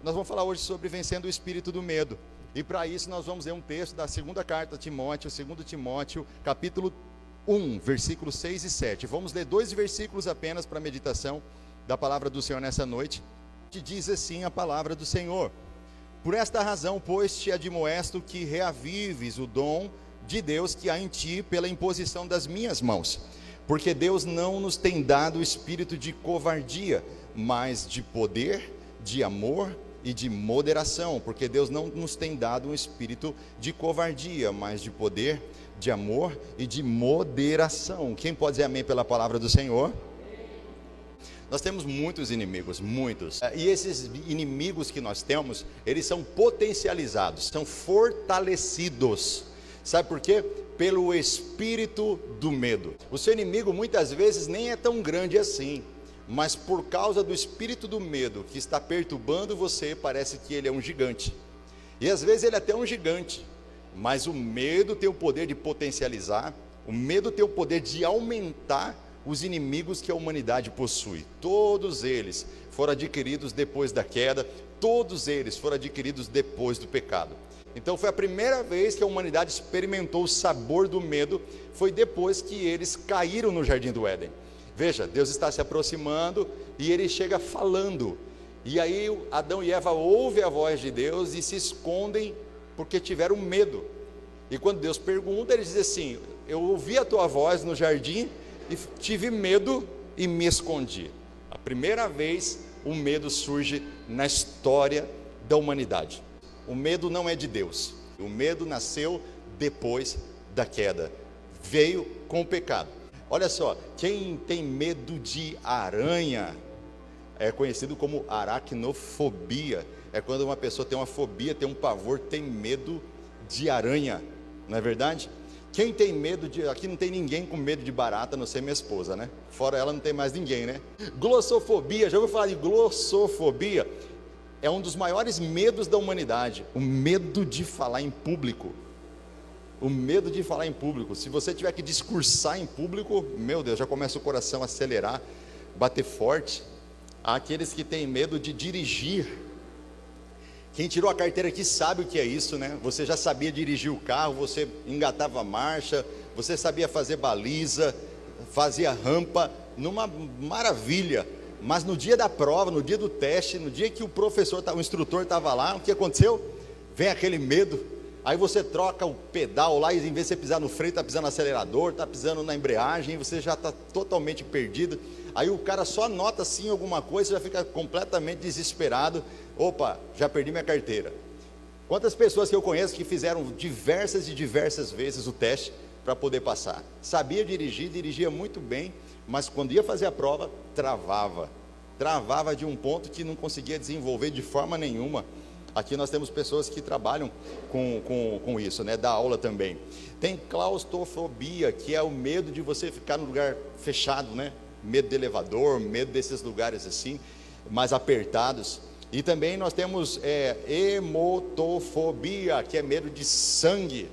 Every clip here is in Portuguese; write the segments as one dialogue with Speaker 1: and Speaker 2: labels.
Speaker 1: Nós vamos falar hoje sobre vencendo o espírito do medo. E para isso nós vamos ler um texto da segunda carta a Timóteo, 2 Timóteo, capítulo 1, versículos 6 e 7. Vamos ler 2 versículos apenas para a meditação da palavra do Senhor nessa noite. Que diz assim a palavra do Senhor: por esta razão, pois, te admoesto que reavives o dom de Deus que há em ti pela imposição das minhas mãos. Porque Deus não nos tem dado o espírito de covardia, mas de poder, de amor e de moderação. Porque Deus não nos tem dado um espírito de covardia, mas de poder, de amor e de moderação. Quem pode dizer amém pela palavra do Senhor? Nós temos muitos inimigos, muitos. E esses inimigos que nós temos, eles são potencializados, são fortalecidos. Sabe por quê? Pelo espírito do medo. O seu inimigo muitas vezes nem é tão grande assim, mas por causa do espírito do medo que está perturbando você, parece que ele é um gigante. E às vezes ele é até um gigante, mas o medo tem o poder de potencializar, o medo tem o poder de aumentar os inimigos que a humanidade possui. Todos eles foram adquiridos depois da queda, todos eles foram adquiridos depois do pecado. Então foi a primeira vez que a humanidade experimentou o sabor do medo, foi depois que eles caíram no jardim do Éden. Veja, Deus está se aproximando e ele chega falando, e aí Adão e Eva ouvem a voz de Deus e se escondem porque tiveram medo. E quando Deus pergunta, eles dizem assim: eu ouvi a tua voz no jardim e tive medo e me escondi. A primeira vez o medo surge na história da humanidade. O medo não é de Deus, o medo nasceu depois da queda, veio com o pecado. Olha só, quem tem medo de aranha é conhecido como aracnofobia. É quando uma pessoa tem uma fobia, tem um pavor, tem medo de aranha, não é verdade? Quem tem medo de... Aqui não tem ninguém com medo de barata, a não ser minha esposa, né? Fora ela não tem mais ninguém, né? Glossofobia, já ouviu falar de glossofobia? É um dos maiores medos da humanidade, o medo de falar em público. O medo de falar em público. Se você tiver que discursar em público, meu Deus, já começa o coração a acelerar, bater forte. Há aqueles que têm medo de dirigir. Quem tirou a carteira aqui sabe o que é isso, né? Você já sabia dirigir o carro, você engatava a marcha, você sabia fazer baliza, fazia rampa, numa maravilha. Mas no dia da prova, no dia do teste, no dia que o instrutor estava lá, o que aconteceu? Vem aquele medo, aí você troca o pedal lá, e em vez de você pisar no freio, está pisando no acelerador, está pisando na embreagem, você já está totalmente perdido. Aí o cara só nota assim alguma coisa, já fica completamente desesperado. Opa, já perdi minha carteira. Quantas pessoas que eu conheço que fizeram diversas e diversas vezes o teste para poder passar? Sabia dirigir, dirigia muito bem, mas quando ia fazer a prova, travava de um ponto que não conseguia desenvolver de forma nenhuma. Aqui nós temos pessoas que trabalham com isso, né? Dá aula também. Tem claustrofobia, que é o medo de você ficar num lugar fechado, né? Medo de elevador, medo desses lugares assim, mais apertados. E também nós temos hemotofobia, que é medo de sangue.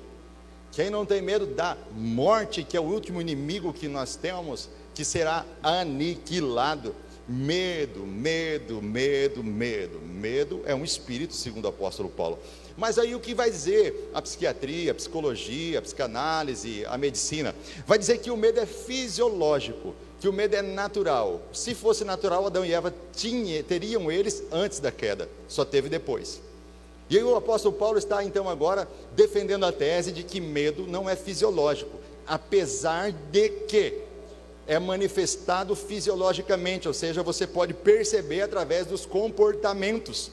Speaker 1: Quem não tem medo da morte, que é o último inimigo que nós temos, que será aniquilado. Medo, medo, medo, medo. Medo é um espírito, segundo o apóstolo Paulo. Mas aí o que vai dizer a psiquiatria, a psicologia, a psicanálise, a medicina? Vai dizer que o medo é fisiológico, que o medo é natural. Se fosse natural, Adão e Eva teriam eles antes da queda, só teve depois. E aí o apóstolo Paulo está então agora defendendo a tese de que medo não é fisiológico, apesar de que é manifestado fisiologicamente, ou seja, você pode perceber através dos comportamentos.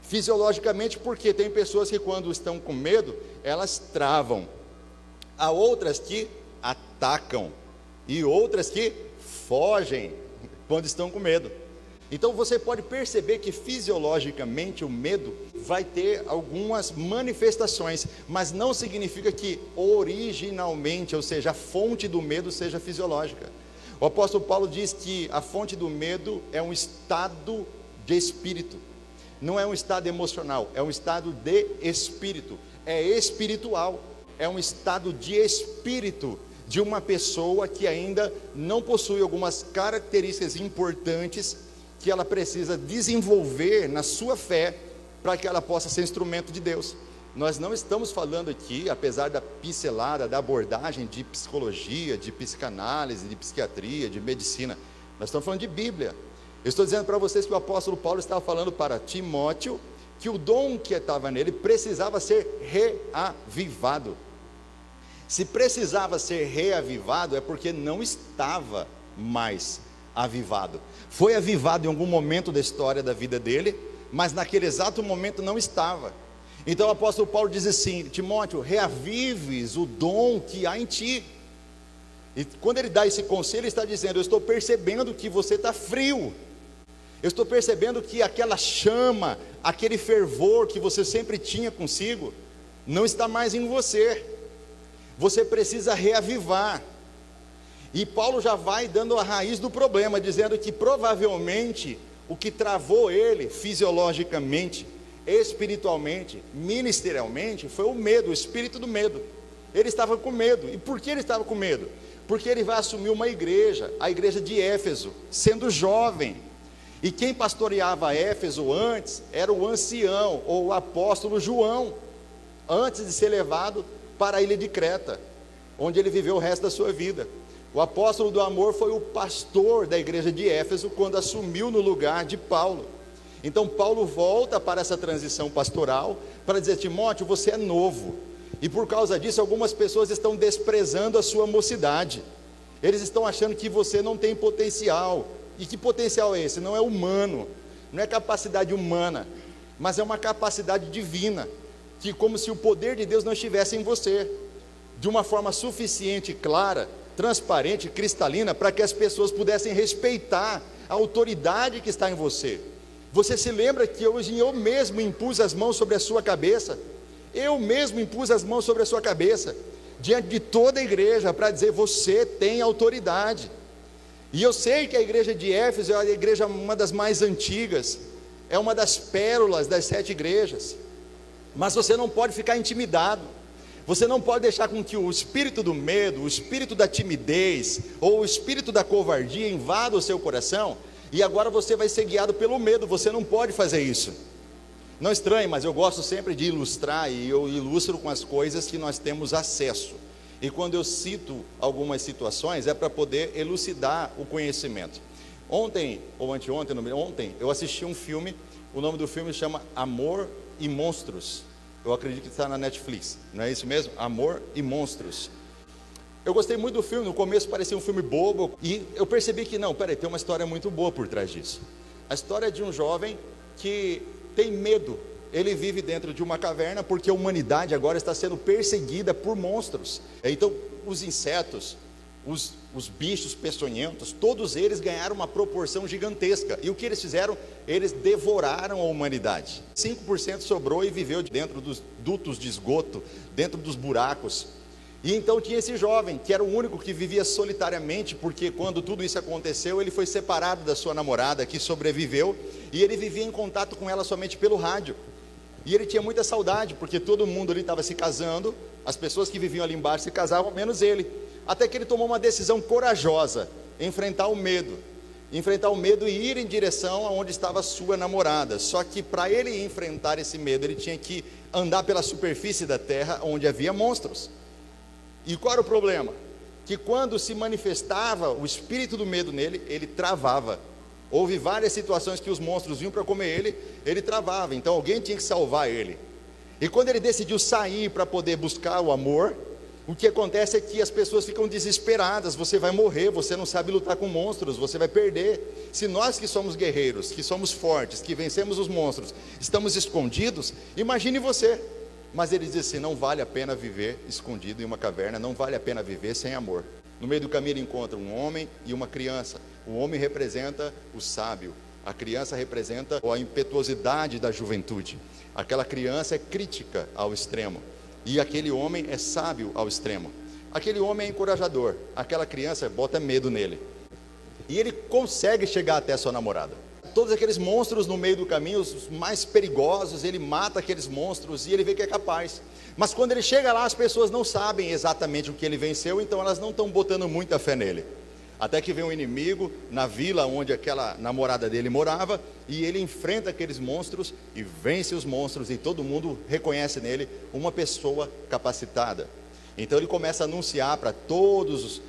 Speaker 1: Fisiologicamente, porque tem pessoas que quando estão com medo, elas travam. Há outras que atacam e outras que fogem quando estão com medo. Então você pode perceber que fisiologicamente o medo vai ter algumas manifestações, mas não significa que originalmente, ou seja, a fonte do medo seja fisiológica. O apóstolo Paulo diz que a fonte do medo é um estado de espírito, não é um estado emocional, é um estado de espírito, é espiritual, é um estado de espírito de uma pessoa que ainda não possui algumas características importantes que ela precisa desenvolver na sua fé para que ela possa ser instrumento de Deus. Nós não estamos falando aqui, apesar da pincelada, da abordagem de psicologia, de psicanálise, de psiquiatria, de medicina, nós estamos falando de Bíblia. Eu estou dizendo para vocês que o apóstolo Paulo estava falando para Timóteo que o dom que estava nele precisava ser reavivado. Se precisava ser reavivado, é porque não estava mais avivado. Foi avivado em algum momento da história da vida dele, mas naquele exato momento não estava. Então o apóstolo Paulo diz assim: Timóteo, reavives o dom que há em ti. E quando ele dá esse conselho, ele está dizendo: eu estou percebendo que você está frio. Eu estou percebendo que aquela chama, aquele fervor que você sempre tinha consigo, não está mais em você. Você precisa reavivar. E Paulo já vai dando a raiz do problema, dizendo que provavelmente o que travou ele fisiologicamente, espiritualmente, ministerialmente, foi o medo, o espírito do medo. Ele estava com medo. E por que ele estava com medo? Porque ele vai assumir uma igreja, a igreja de Éfeso, sendo jovem. E quem pastoreava Éfeso antes era o ancião, ou o apóstolo João, antes de ser levado para a ilha de Creta, onde ele viveu o resto da sua vida. O apóstolo do amor foi o pastor da igreja de Éfeso, quando assumiu no lugar de Paulo. Então Paulo volta para essa transição pastoral, para dizer: Timóteo, você é novo, e por causa disso algumas pessoas estão desprezando a sua mocidade. Eles estão achando que você não tem potencial. E que potencial é esse? Não é humano, não é capacidade humana, mas é uma capacidade divina, que como se o poder de Deus não estivesse em você, de uma forma suficiente, clara, transparente, cristalina, para que as pessoas pudessem respeitar a autoridade que está em você. Você se lembra que hoje eu mesmo impus as mãos sobre a sua cabeça? Eu mesmo impus as mãos sobre a sua cabeça, diante de toda a igreja, para dizer: você tem autoridade. E eu sei que a igreja de Éfeso é a igreja, uma das mais antigas, é uma das pérolas das 7 igrejas, mas você não pode ficar intimidado. Você não pode deixar com que o espírito do medo, o espírito da timidez, ou o espírito da covardia invada o seu coração, e agora você vai ser guiado pelo medo. Você não pode fazer isso. Não estranhe, mas eu gosto sempre de ilustrar, e eu ilustro com as coisas que nós temos acesso. E quando eu cito algumas situações, é para poder elucidar o conhecimento. Ontem, ou anteontem, ontem, eu assisti um filme, o nome do filme chama Amor e Monstros. Eu acredito que está na Netflix, não é isso mesmo? Amor e Monstros. Eu gostei muito do filme. No começo parecia um filme bobo, e eu percebi que não, peraí, tem uma história muito boa por trás disso. A história é de um jovem que tem medo. Ele vive dentro de uma caverna porque a humanidade agora está sendo perseguida por monstros. Então os insetos, os bichos peçonhentos, todos eles ganharam uma proporção gigantesca. E o que eles fizeram? Eles devoraram a humanidade. 5% sobrou e viveu dentro dos dutos de esgoto, dentro dos buracos. E então tinha esse jovem, que era o único que vivia solitariamente, porque quando tudo isso aconteceu, ele foi separado da sua namorada, que sobreviveu, e ele vivia em contato com ela somente pelo rádio. E ele tinha muita saudade, porque todo mundo ali estava se casando, as pessoas que viviam ali embaixo se casavam, menos ele. Até que ele tomou uma decisão corajosa: enfrentar o medo e ir em direção aonde estava a sua namorada. Só que para ele enfrentar esse medo, ele tinha que andar pela superfície da terra, onde havia monstros. E qual era o problema? Que quando se manifestava o espírito do medo nele, ele travava. Houve várias situações que os monstros vinham para comer ele travava. Então alguém tinha que salvar ele. E quando ele decidiu sair para poder buscar o amor, o que acontece é que as pessoas ficam desesperadas: você vai morrer, você não sabe lutar com monstros, você vai perder. Se nós que somos guerreiros, que somos fortes, que vencemos os monstros, estamos escondidos, imagine você. Mas ele diz assim: não vale a pena viver escondido em uma caverna, não vale a pena viver sem amor. No meio do caminho ele encontra um homem e uma criança. O homem representa o sábio, a criança representa a impetuosidade da juventude. Aquela criança é crítica ao extremo, e aquele homem é sábio ao extremo. Aquele homem é encorajador, aquela criança bota medo nele. E ele consegue chegar até a sua namorada. Todos aqueles monstros no meio do caminho, os mais perigosos, ele mata aqueles monstros e ele vê que é capaz. Mas quando ele chega lá, as pessoas não sabem exatamente o que ele venceu, então elas não estão botando muita fé nele. Até que vem um inimigo na vila onde aquela namorada dele morava, e ele enfrenta aqueles monstros e vence os monstros, e todo mundo reconhece nele uma pessoa capacitada. Então ele começa a anunciar para todas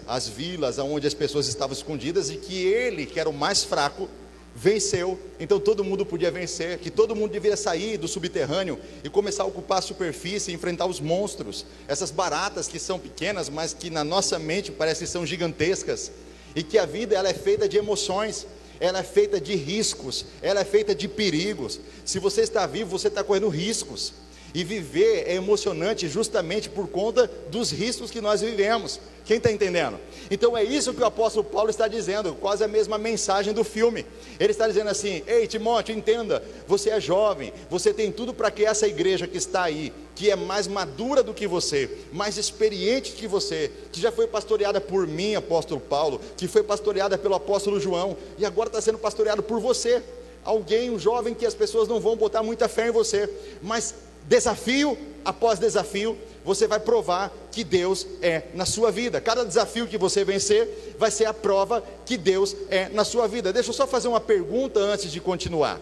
Speaker 1: as vilas onde as pessoas estavam escondidas, e que ele, que era o mais fraco, venceu. Então todo mundo podia vencer, que todo mundo devia sair do subterrâneo e começar a ocupar a superfície e enfrentar os monstros, essas baratas que são pequenas, mas que na nossa mente parecem que são gigantescas, e que a vida ela é feita de emoções, ela é feita de riscos, ela é feita de perigos. Se você está vivo, você está correndo riscos, e viver é emocionante justamente por conta dos riscos que nós vivemos. Quem está entendendo? Então é isso que o apóstolo Paulo está dizendo, quase a mesma mensagem do filme. Ele está dizendo assim: ei Timóteo, entenda, você é jovem, você tem tudo para que essa igreja que está aí, que é mais madura do que você, mais experiente que você, que já foi pastoreada por mim, apóstolo Paulo, que foi pastoreada pelo apóstolo João, e agora está sendo pastoreado por você, alguém, um jovem que as pessoas não vão botar muita fé em você, mas desafio após desafio, você vai provar que Deus é na sua vida. Cada desafio que você vencer, vai ser a prova que Deus é na sua vida. Deixa eu só fazer uma pergunta antes de continuar.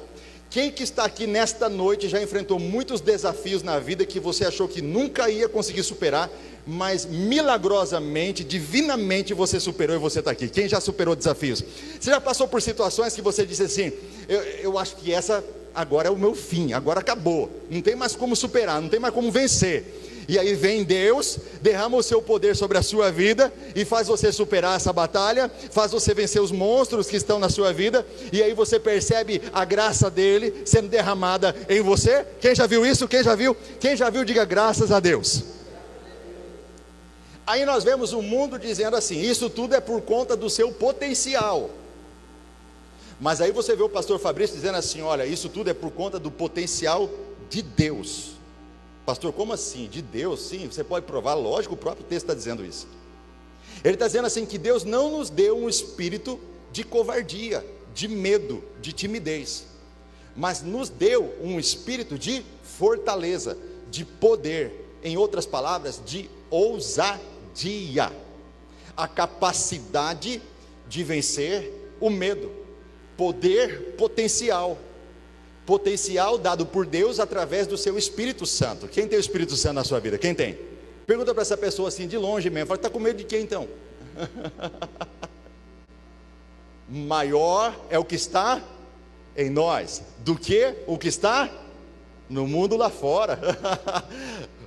Speaker 1: Quem que está aqui nesta noite já enfrentou muitos desafios na vida que você achou que nunca ia conseguir superar, mas milagrosamente, divinamente você superou, e você está aqui? Quem já superou desafios? Você já passou por situações que você disse assim: eu acho que essa agora é o meu fim, agora acabou, não tem mais como superar, não tem mais como vencer. E aí vem Deus, derrama o seu poder sobre a sua vida e faz você superar essa batalha, faz você vencer os monstros que estão na sua vida, e aí você percebe a graça dele sendo derramada em você. Quem já viu isso? Quem já viu? Quem já viu, diga graças a Deus. Aí nós vemos o mundo dizendo assim: isso tudo é por conta do seu potencial. Mas aí você vê o pastor Fabrício dizendo assim: olha, isso tudo é por conta do potencial de Deus. Pastor, como assim? De Deus? Sim, você pode provar, lógico, o próprio texto está dizendo isso. Ele está dizendo assim que Deus não nos deu um espírito de covardia, de medo, de timidez, mas nos deu um espírito de fortaleza, de poder, em outras palavras, de ousadia, a capacidade de vencer o medo. Poder potencial dado por Deus através do seu Espírito Santo. Quem tem o Espírito Santo na sua vida? Quem tem? Pergunta para essa pessoa assim, de longe mesmo, fala: está com medo de quem então? Maior é o que está em nós do que o que está no mundo lá fora.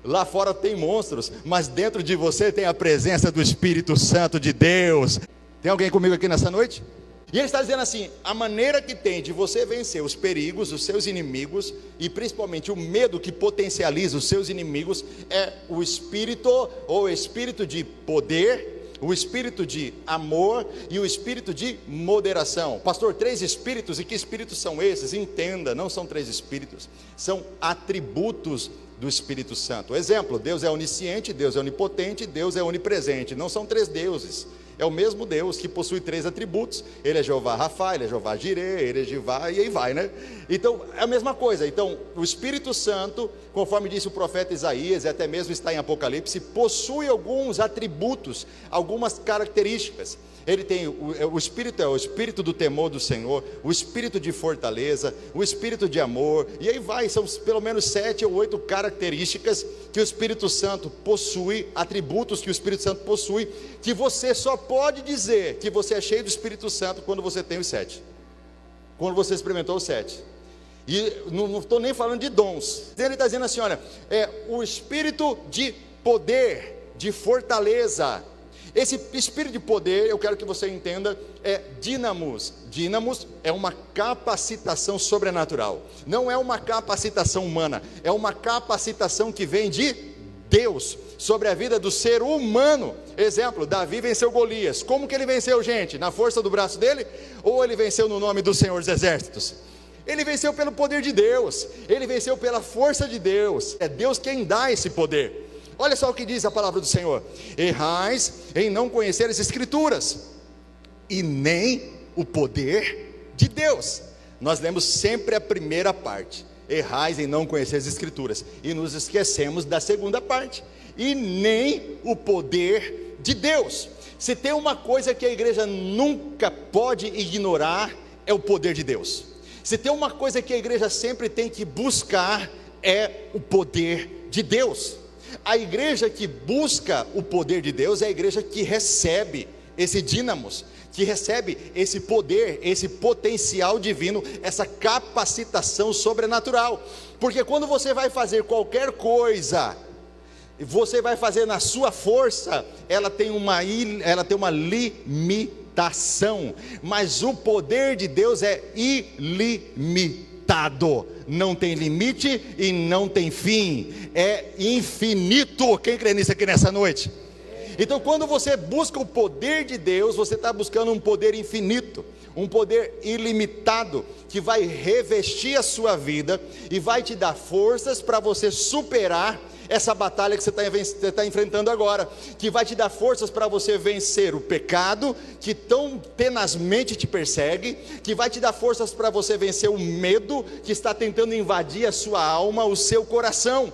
Speaker 1: Lá fora tem monstros, mas dentro de você tem a presença do Espírito Santo de Deus. Tem alguém comigo aqui nessa noite? E ele está dizendo assim: a maneira que tem de você vencer os perigos, os seus inimigos, e principalmente o medo que potencializa os seus inimigos, é o espírito, ou espírito de poder, o espírito de amor e o espírito de moderação. Pastor, 3 espíritos, e que espíritos são esses? Entenda, não são 3 espíritos, são atributos do Espírito Santo. Exemplo: Deus é onisciente, Deus é onipotente, Deus é onipresente. Não são 3 deuses, é o mesmo Deus que possui 3 atributos. Ele é Jeová Rafa, ele é Jeová Jireh, ele é Jeová, e aí vai, né? Então é a mesma coisa. Então o Espírito Santo, conforme disse o profeta Isaías, e até mesmo está em Apocalipse, possui alguns atributos, algumas características. Ele tem o Espírito, é o Espírito do temor do Senhor, o Espírito de fortaleza, o Espírito de amor, e aí vai, são pelo menos 7 ou 8 características que o Espírito Santo possui, atributos que o Espírito Santo possui, que você só pode dizer que você é cheio do Espírito Santo quando você tem os 7, quando você experimentou os 7. E não estou nem falando de dons. Ele está dizendo assim: olha, é o Espírito de poder, de fortaleza. Esse espírito de poder, eu quero que você entenda, é dínamos. Dínamos é uma capacitação sobrenatural, não é uma capacitação humana, é uma capacitação que vem de Deus sobre a vida do ser humano. Exemplo: Davi venceu Golias. Como que ele venceu, gente? Na força do braço dele? Ou ele venceu no nome do Senhor dos Exércitos? Ele venceu pelo poder de Deus, ele venceu pela força de Deus. É Deus quem dá esse poder. Olha só o que diz a palavra do Senhor: errais em não conhecer as Escrituras, e nem o poder de Deus. Nós lemos sempre a primeira parte: errais em não conhecer as Escrituras, e nos esquecemos da segunda parte: e nem o poder de Deus. Se tem uma coisa que a igreja nunca pode ignorar, é o poder de Deus. Se tem uma coisa que a igreja sempre tem que buscar, é o poder de Deus. A igreja que busca o poder de Deus é a igreja que recebe esse dínamos, que recebe esse poder, esse potencial divino, essa capacitação sobrenatural. Porque quando você vai fazer qualquer coisa, você vai fazer na sua força, ela tem uma limitação, mas o poder de Deus é ilimitado, não tem limite e não tem fim, é infinito. Quem crê nisso aqui nessa noite? Então, quando você busca o poder de Deus, você está buscando um poder infinito, um poder ilimitado, que vai revestir a sua vida e vai te dar forças para você superar essa batalha que você está enfrentando agora, que vai te dar forças para você vencer o pecado, que tão tenazmente te persegue, que vai te dar forças para você vencer o medo, que está tentando invadir a sua alma, o seu coração.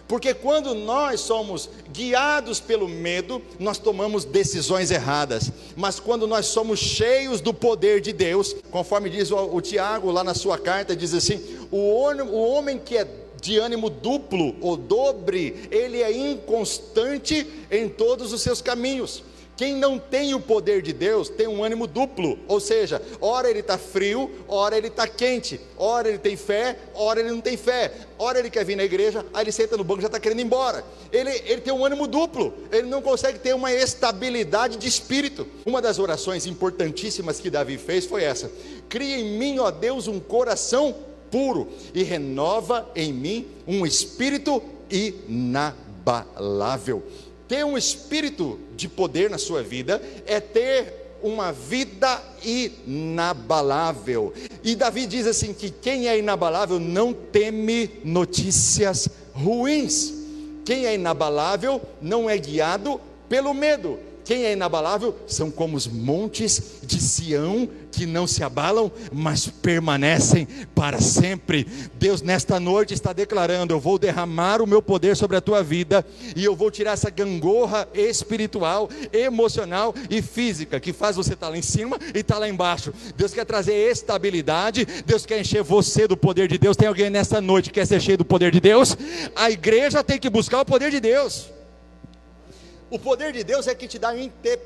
Speaker 1: Porque quando nós somos guiados pelo medo, nós tomamos decisões erradas. Mas quando nós somos cheios do poder de Deus, conforme diz o Tiago lá na sua carta, diz assim: o homem que é de ânimo duplo ou dobre, ele é inconstante em todos os seus caminhos. Quem não tem o poder de Deus tem um ânimo duplo, ou seja, ora ele está frio, ora ele está quente, ora ele tem fé, ora ele não tem fé, ora ele quer vir na igreja, aí ele senta no banco e já está querendo ir embora. Ele tem um ânimo duplo, ele não consegue ter uma estabilidade de espírito. Uma das orações importantíssimas que Davi fez foi essa: cria em mim, ó Deus, um coração puro e renova em mim um espírito inabalável. Ter um espírito de poder na sua vida é ter uma vida inabalável. E Davi diz assim, que quem é inabalável não teme notícias ruins. Quem é inabalável não é guiado pelo medo. Quem é inabalável são como os montes de Sião, que não se abalam, mas permanecem para sempre. Deus nesta noite está declarando: eu vou derramar o meu poder sobre a tua vida, e eu vou tirar essa gangorra espiritual, emocional e física, que faz você estar lá em cima e estar lá embaixo. Deus quer trazer estabilidade, Deus quer encher você do poder de Deus. Tem alguém nesta noite que quer ser cheio do poder de Deus? A igreja tem que buscar o poder de Deus. O poder de Deus é que te dá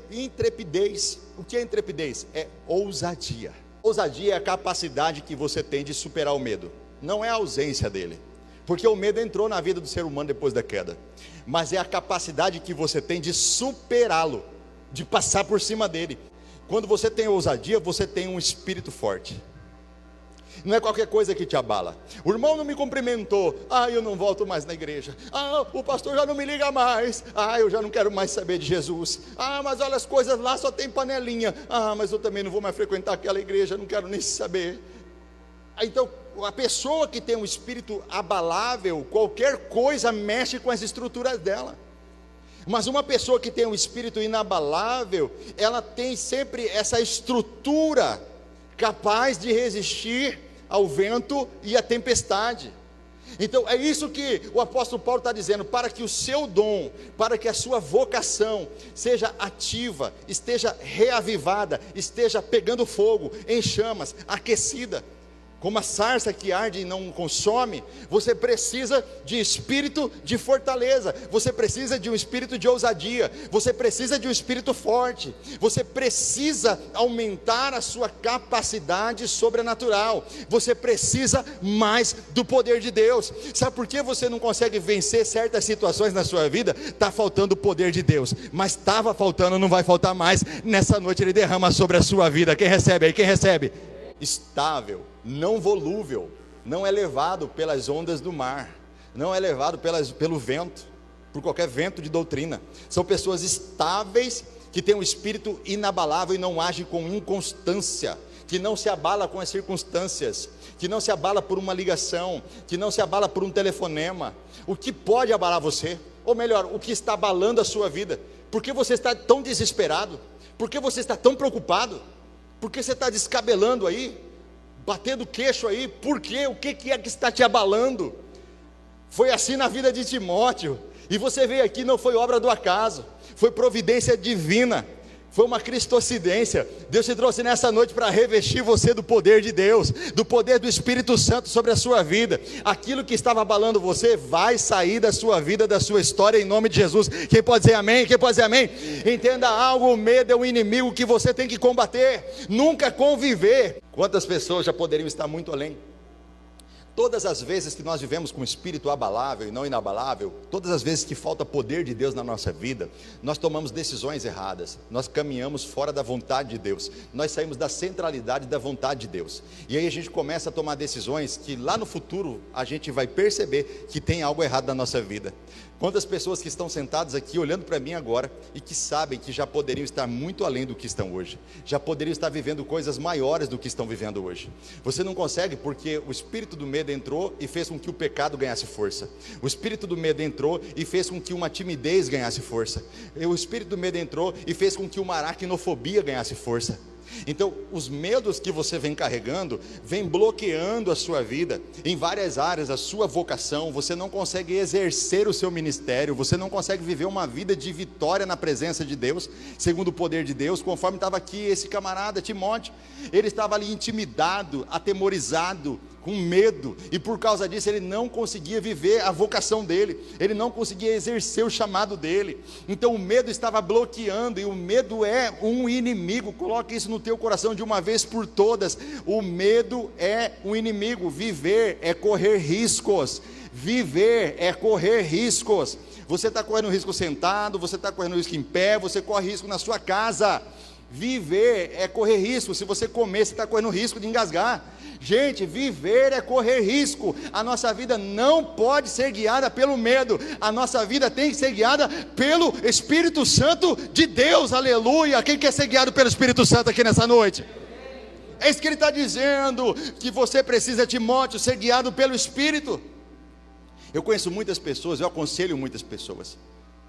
Speaker 1: intrepidez. O que é intrepidez? É ousadia. Ousadia é a capacidade que você tem de superar o medo, não é a ausência dele, porque o medo entrou na vida do ser humano depois da queda, mas é a capacidade que você tem de superá-lo, de passar por cima dele. Quando você tem ousadia, você tem um espírito forte. Não é qualquer coisa que te abala. O irmão não me cumprimentou, eu não volto mais na igreja. O pastor já não me liga mais. Eu já não quero mais saber de Jesus. Mas olha, as coisas lá só tem panelinha. Mas eu também não vou mais frequentar aquela igreja, não quero nem saber. Então, a pessoa que tem um espírito abalável, qualquer coisa mexe com as estruturas dela. Mas uma pessoa que tem um espírito inabalável, ela tem sempre essa estrutura capaz de resistir ao vento e à tempestade. Então é isso que o apóstolo Paulo está dizendo: para que o seu dom, para que a sua vocação seja ativa, esteja reavivada, esteja pegando fogo, em chamas, aquecida, como a sarça que arde e não consome, você precisa de espírito de fortaleza, você precisa de um espírito de ousadia, você precisa de um espírito forte, você precisa aumentar a sua capacidade sobrenatural, você precisa mais do poder de Deus. Sabe por que você não consegue vencer certas situações na sua vida? Está faltando o poder de Deus, mas estava faltando, não vai faltar mais. Nessa noite Ele derrama sobre a sua vida. Quem recebe aí? Quem recebe? Estável, não volúvel, não é levado pelas ondas do mar, não é levado pelo vento, por qualquer vento de doutrina. São pessoas estáveis, que têm um espírito inabalável e não agem com inconstância, que não se abala com as circunstâncias, que não se abala por uma ligação, que não se abala por um telefonema. O que pode abalar você, ou melhor, o que está abalando a sua vida? Por que você está tão desesperado? Por que você está tão preocupado? Por que você está descabelando aí, batendo queixo aí? Por quê? O que é que está te abalando? Foi assim na vida de Timóteo, e você veio aqui, não foi obra do acaso, foi providência divina. Foi uma cristocidência. Deus te trouxe nessa noite para revestir você do poder de Deus, do poder do Espírito Santo sobre a sua vida. Aquilo que estava abalando você vai sair da sua vida, da sua história, em nome de Jesus. Quem pode dizer amém? Quem pode dizer amém? Entenda algo: o medo é um inimigo que você tem que combater, nunca conviver. Quantas pessoas já poderiam estar muito além? Todas as vezes que nós vivemos com um espírito abalável e não inabalável, todas as vezes que falta poder de Deus na nossa vida, nós tomamos decisões erradas, nós caminhamos fora da vontade de Deus, nós saímos da centralidade da vontade de Deus, e aí a gente começa a tomar decisões que lá no futuro a gente vai perceber que tem algo errado na nossa vida. Quantas pessoas que estão sentadas aqui olhando para mim agora e que sabem que já poderiam estar muito além do que estão hoje, já poderiam estar vivendo coisas maiores do que estão vivendo hoje. Você não consegue porque o espírito do medo entrou e fez com que o pecado ganhasse força. O espírito do medo entrou e fez com que uma timidez ganhasse força. O espírito do medo entrou e fez com que uma aracnofobia ganhasse força. Então, os medos que você vem carregando, vem bloqueando a sua vida, em várias áreas, a sua vocação. Você não consegue exercer o seu ministério, você não consegue viver uma vida de vitória na presença de Deus, segundo o poder de Deus, conforme estava aqui esse camarada Timóteo. Ele estava ali intimidado, atemorizado, com medo, e por causa disso ele não conseguia viver a vocação dele, ele não conseguia exercer o chamado dele. Então o medo estava bloqueando, e o medo é um inimigo. Coloque isso no teu coração de uma vez por todas: o medo é um inimigo. Viver é correr riscos, viver é correr riscos. Você está correndo risco sentado, você está correndo risco em pé, você corre risco na sua casa. Viver é correr risco. Se você comer, você está correndo risco de engasgar. Gente, viver é correr risco. A nossa vida não pode ser guiada pelo medo. A nossa vida tem que ser guiada pelo Espírito Santo de Deus. Aleluia! Quem quer ser guiado pelo Espírito Santo aqui nessa noite? É isso que ele está dizendo, que você precisa, Timóteo, ser guiado pelo Espírito. Eu conheço muitas pessoas, eu aconselho muitas pessoas.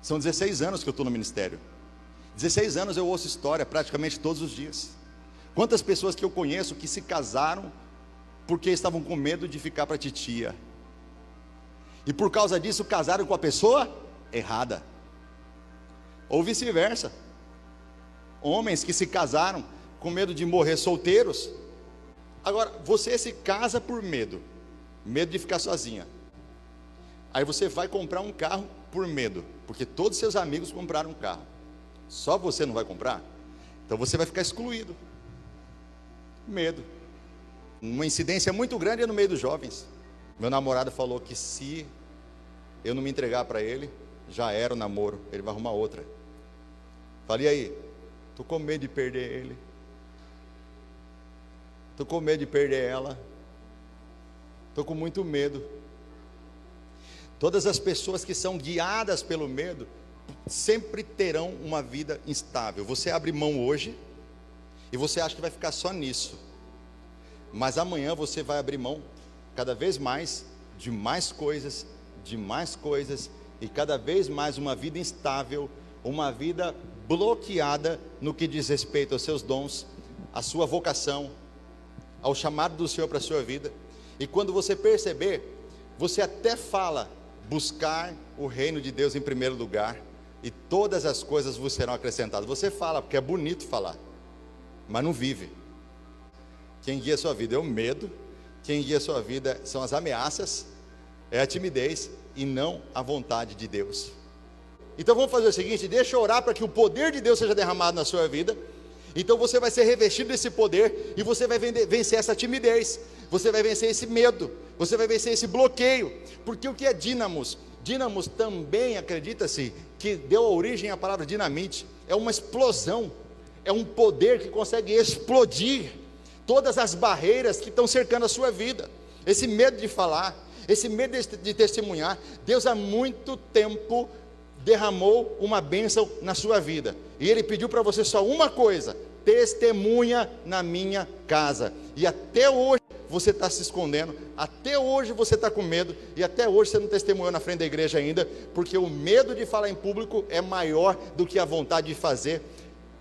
Speaker 1: São 16 anos que eu estou no ministério. 16 anos eu ouço história praticamente todos os dias. Quantas pessoas que eu conheço que se casaram porque estavam com medo de ficar para a titia, e por causa disso casaram com a pessoa errada, ou vice-versa. Homens que se casaram com medo de morrer solteiros. Agora, você se casa por medo de ficar sozinha. Aí você vai comprar um carro por medo, porque todos seus amigos compraram um carro, só você não vai comprar. Então você vai ficar excluído. Medo. Uma incidência muito grande é no meio dos jovens. Meu namorado falou que se eu não me entregar para ele, já era o namoro, ele vai arrumar outra. Falei: aí, estou com medo de perder ele, estou com medo de perder ela, estou com muito medo. Todas as pessoas que são guiadas pelo medo sempre terão uma vida instável. Você abre mão hoje e você acha que vai ficar só nisso, mas amanhã você vai abrir mão cada vez mais de mais coisas, e cada vez mais uma vida instável, uma vida bloqueada no que diz respeito aos seus dons, à sua vocação, ao chamado do Senhor para a sua vida. E quando você perceber, você até fala: buscar o reino de Deus em primeiro lugar, e todas as coisas vos serão acrescentadas. Você fala porque é bonito falar, mas não vive. Quem guia a sua vida é o medo, quem guia a sua vida são as ameaças, é a timidez, e não a vontade de Deus. Então vamos fazer o seguinte: deixa eu orar para que o poder de Deus seja derramado na sua vida. Então você vai ser revestido desse poder, e você vai vencer essa timidez, você vai vencer esse medo, você vai vencer esse bloqueio. Porque o que é dínamos? Dínamos também, acredita-se, que deu origem à palavra dinamite. É uma explosão, é um poder que consegue explodir todas as barreiras que estão cercando a sua vida. Esse medo de falar, esse medo de testemunhar. Deus há muito tempo derramou uma bênção na sua vida, e Ele pediu para você só uma coisa: testemunha na minha casa. E até hoje você está se escondendo, até hoje você está com medo, e até hoje você não testemunhou na frente da igreja ainda, porque o medo de falar em público é maior do que a vontade de fazer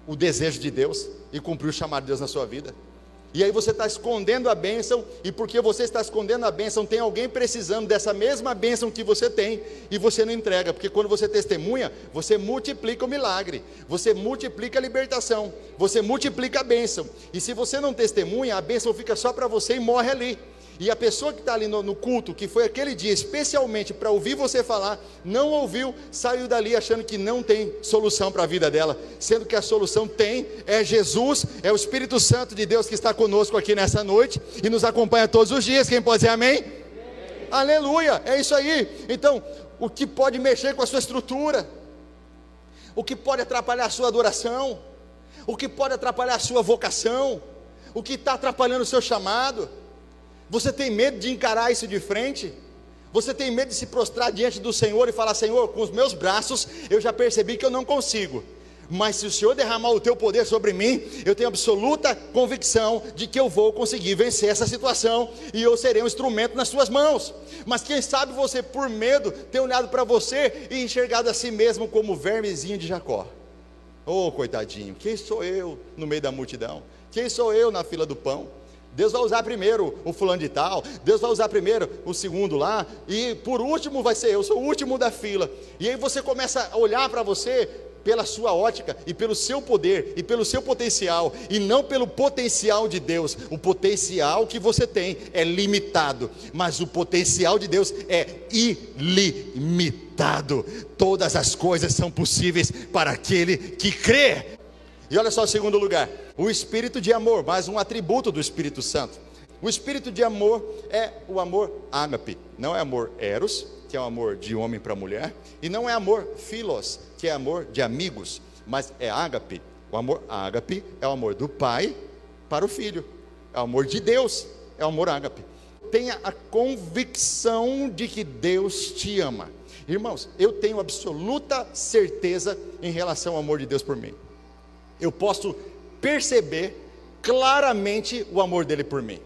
Speaker 1: o desejo de Deus e cumprir o chamado de Deus na sua vida. E aí você está escondendo a bênção, e porque você está escondendo a bênção, tem alguém precisando dessa mesma bênção que você tem, e você não entrega, porque quando você testemunha, você multiplica o milagre, você multiplica a libertação, você multiplica a bênção. E se você não testemunha, a bênção fica só para você e morre ali. E a pessoa que está ali no culto, que foi aquele dia especialmente para ouvir você falar, não ouviu, saiu dali achando que não tem solução para a vida dela, sendo que a solução tem, é Jesus, é o Espírito Santo de Deus que está conosco aqui nessa noite, e nos acompanha todos os dias. Quem pode dizer amém? Amém. Aleluia, é isso aí. Então, o que pode mexer com a sua estrutura, o que pode atrapalhar a sua adoração, o que pode atrapalhar a sua vocação, o que está atrapalhando o seu chamado? Você tem medo de encarar isso de frente? Você tem medo de se prostrar diante do Senhor e falar: Senhor, com os meus braços eu já percebi que eu não consigo, mas se o Senhor derramar o teu poder sobre mim, eu tenho absoluta convicção de que eu vou conseguir vencer essa situação, e eu serei um instrumento nas suas mãos. Mas quem sabe você, por medo, tem olhado para você e enxergado a si mesmo como o vermezinho de Jacó. Oh, coitadinho, quem sou eu no meio da multidão? Quem sou eu na fila do pão? Deus vai usar primeiro o fulano de tal, Deus vai usar primeiro o segundo lá, e por último vai ser eu, sou o último da fila. E aí você começa a olhar para você pela sua ótica, e pelo seu poder, e pelo seu potencial, e não pelo potencial de Deus. O potencial que você tem é limitado, mas o potencial de Deus é ilimitado. Todas as coisas são possíveis para aquele que crê. E olha só o segundo lugar, o espírito de amor, mais um atributo do Espírito Santo. O espírito de amor é o amor ágape, não é amor eros, que é o amor de homem para mulher, e não é amor philos, que é amor de amigos, mas é ágape. O amor ágape é o amor do pai para o filho, é o amor de Deus, é o amor ágape. Tenha a convicção de que Deus te ama. Irmãos, eu tenho absoluta certeza em relação ao amor de Deus por mim. Eu posso perceber claramente o amor dele por mim.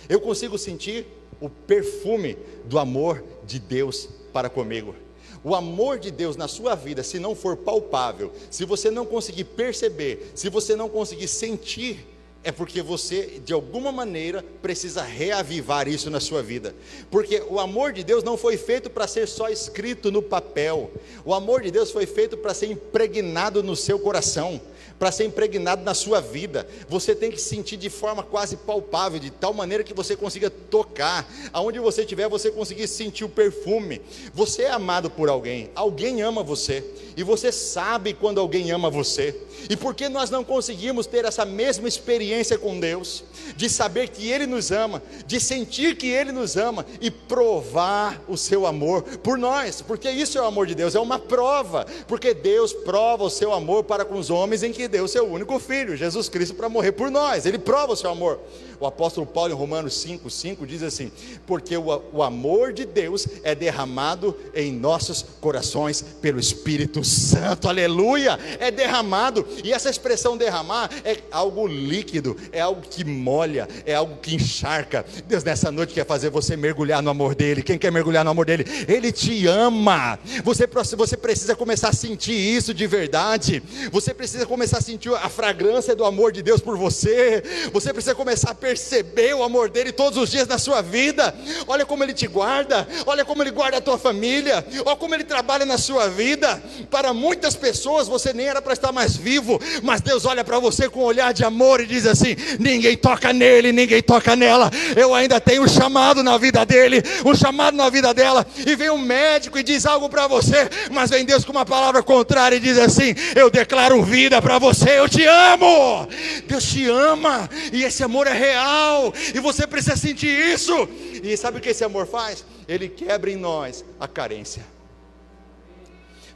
Speaker 1: Eu consigo sentir o perfume do amor de Deus para comigo. O amor de Deus na sua vida, se não for palpável, se você não conseguir perceber, se você não conseguir sentir, é porque você, de alguma maneira, precisa reavivar isso na sua vida. Porque o amor de Deus não foi feito para ser só escrito no papel. O amor de Deus foi feito para ser impregnado no seu coração, para ser impregnado na sua vida. Você tem que sentir de forma quase palpável, de tal maneira que você consiga tocar, aonde você estiver, você conseguir sentir o perfume. Você é amado por alguém, alguém ama você, e você sabe quando alguém ama você. E por que nós não conseguimos ter essa mesma experiência com Deus, de saber que Ele nos ama, de sentir que Ele nos ama, e provar o seu amor por nós? Porque isso é o amor de Deus, é uma prova, porque Deus prova o seu amor para com os homens, em que deu o seu único Filho, Jesus Cristo, para morrer por nós. Ele prova o seu amor. O apóstolo Paulo, em Romanos 5,5, diz assim: porque o amor de Deus é derramado em nossos corações pelo Espírito Santo. Aleluia, é derramado. E essa expressão derramar é algo líquido, é algo que molha, é algo que encharca. Deus nessa noite quer fazer você mergulhar no amor dele. Quem quer mergulhar no amor dele? Ele te ama. Você precisa começar a sentir isso de verdade. Você precisa começar a sentir a fragrância do amor de Deus por você. Você precisa começar a perceber o amor dele todos os dias na sua vida. Olha como ele te guarda, olha como ele guarda a tua família, olha como ele trabalha na sua vida. Para muitas pessoas você nem era para estar mais vivo, mas Deus olha para você com um olhar de amor e diz assim: ninguém toca nele, ninguém toca nela, eu ainda tenho um chamado na vida dele, um chamado na vida dela. E vem um médico e diz algo para você, mas vem Deus com uma palavra contrária e diz assim: eu declaro vida para você, eu te amo. Deus te ama, e esse amor é real, e você precisa sentir isso. E sabe o que esse amor faz? Ele quebra em nós a carência,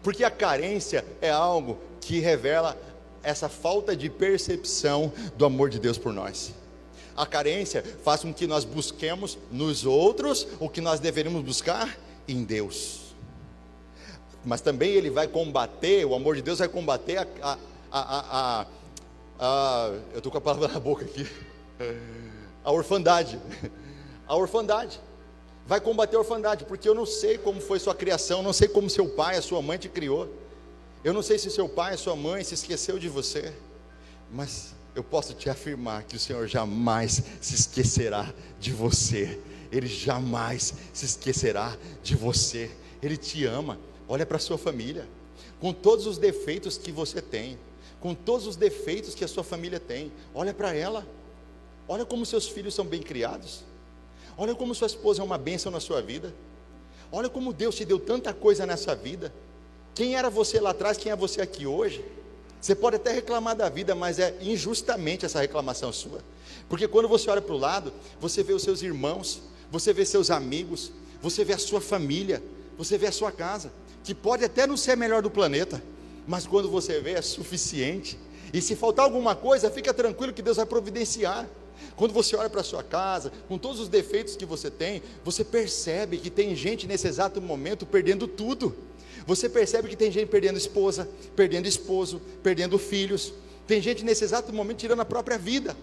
Speaker 1: porque a carência é algo que revela essa falta de percepção do amor de Deus por nós. A carência faz com que nós busquemos nos outros o que nós deveríamos buscar em Deus. Mas também ele vai combater, o amor de Deus vai combater eu estou com a palavra na boca aqui, a orfandade. A orfandade vai combater a orfandade, porque eu não sei como foi sua criação, não sei como seu pai, a sua mãe te criou, eu não sei se seu pai, a sua mãe se esqueceu de você, mas eu posso te afirmar que o Senhor jamais se esquecerá de você. Ele jamais se esquecerá de você. Ele te ama. Olha para a sua família, com todos os defeitos que você tem, com todos os defeitos que a sua família tem, olha para ela. Olha como seus filhos são bem criados. Olha como sua esposa é uma bênção na sua vida. Olha como Deus te deu tanta coisa nessa vida. Quem era você lá atrás, quem é você aqui hoje? Você pode até reclamar da vida, mas é injustamente essa reclamação sua. Porque quando você olha para o lado, você vê os seus irmãos, você vê seus amigos, você vê a sua família, você vê a sua casa, que pode até não ser a melhor do planeta, mas quando você vê é suficiente. E se faltar alguma coisa, fica tranquilo que Deus vai providenciar. Quando você olha para a sua casa, com todos os defeitos que você tem, você percebe que tem gente nesse exato momento perdendo tudo. Você percebe que tem gente perdendo esposa, perdendo esposo, perdendo filhos. Tem gente nesse exato momento tirando a própria vida.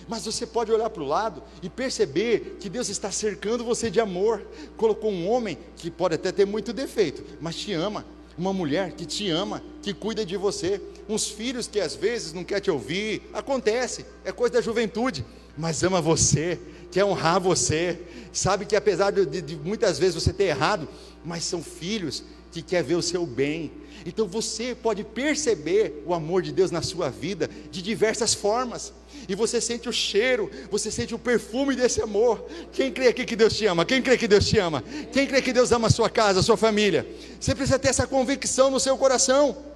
Speaker 1: Mas você pode olhar para o lado e perceber que Deus está cercando você de amor. Colocou um homem que pode até ter muito defeito, mas te ama. Uma mulher que te ama, que cuida de você. Uns filhos que às vezes não quer te ouvir. Acontece, é coisa da juventude. Mas ama você, quer honrar você. Sabe que apesar de muitas vezes você ter errado, mas são filhos que quer ver o seu bem. Então você pode perceber o amor de Deus na sua vida de diversas formas. E você sente o cheiro, você sente o perfume desse amor. Quem crê aqui que Deus te ama? Quem crê que Deus te ama? Quem crê que Deus ama a sua casa, a sua família? Você precisa ter essa convicção no seu coração.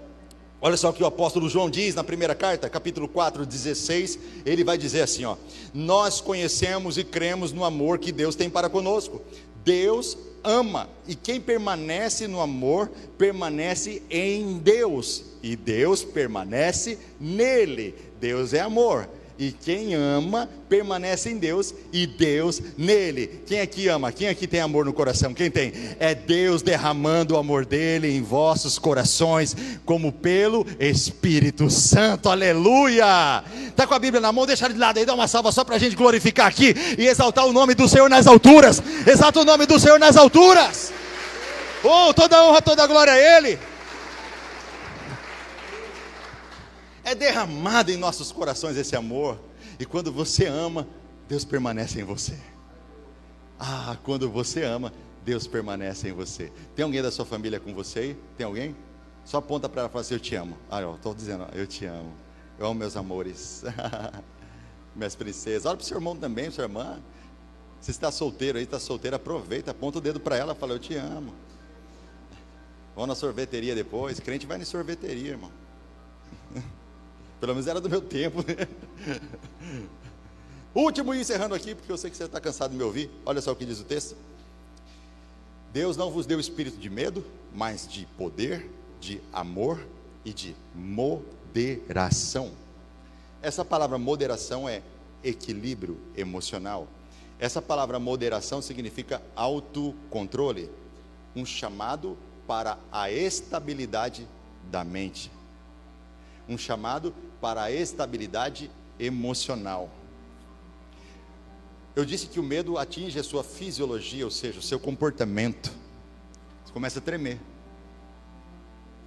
Speaker 1: Olha só o que o apóstolo João diz na primeira carta, capítulo 4, 16. Ele vai dizer assim, ó: nós conhecemos e cremos no amor que Deus tem para conosco. Deus ama, e quem permanece no amor, permanece em Deus, e Deus permanece nele. Deus é amor, e quem ama, permanece em Deus, e Deus nele. Quem aqui ama? Quem aqui tem amor no coração? Quem tem? É Deus derramando o amor dele em vossos corações, como pelo Espírito Santo. Aleluia! Está com a Bíblia na mão? Deixa de lado aí, dá uma salva só para a gente glorificar aqui e exaltar o nome do Senhor nas alturas. Exalta o nome do Senhor nas alturas. Oh, toda honra, toda glória a Ele. É derramado em nossos corações esse amor. E quando você ama, Deus permanece em você. Ah, quando você ama, Deus permanece em você. Tem alguém da sua família com você aí? Tem alguém? Só aponta para ela e fala assim: eu te amo. Ah, eu estou dizendo, eu te amo. Eu amo meus amores. Minhas princesas. Olha para o seu irmão também, sua irmã. Se está solteiro aí, está solteiro, aproveita, aponta o dedo para ela e fala: eu te amo. Vamos na sorveteria depois. Crente vai na sorveteria, irmão. Pelo menos era do meu tempo, né? Último e encerrando aqui, porque eu sei que você está cansado de me ouvir. Olha só o que diz o texto: Deus não vos deu espírito de medo, mas de poder, de amor e de moderação. Essa palavra moderação é equilíbrio emocional. Essa palavra moderação significa autocontrole, um chamado para a estabilidade da mente, um chamado para a estabilidade emocional. Eu disse que o medo atinge a sua fisiologia, ou seja, o seu comportamento. Você começa a tremer,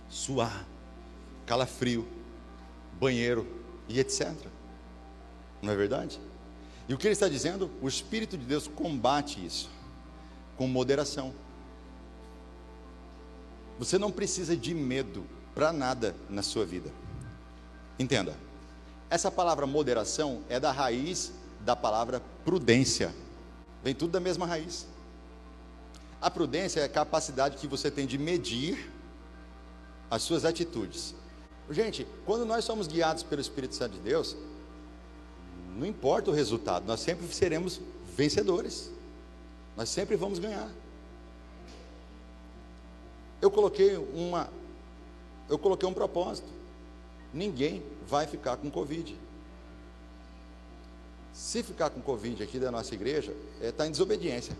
Speaker 1: suar, calafrio, banheiro e etc. Não é verdade? E o que ele está dizendo? O Espírito de Deus combate isso com moderação. Você não precisa de medo para nada na sua vida. Entenda, essa palavra moderação é da raiz da palavra prudência. Vem tudo da mesma raiz. A prudência é a capacidade que você tem de medir as suas atitudes. Gente, quando nós somos guiados pelo Espírito Santo de Deus, não importa o resultado, nós sempre seremos vencedores. Nós sempre vamos ganhar. Eu coloquei um propósito. Ninguém vai ficar com Covid. Se ficar com Covid aqui da nossa igreja, está em desobediência.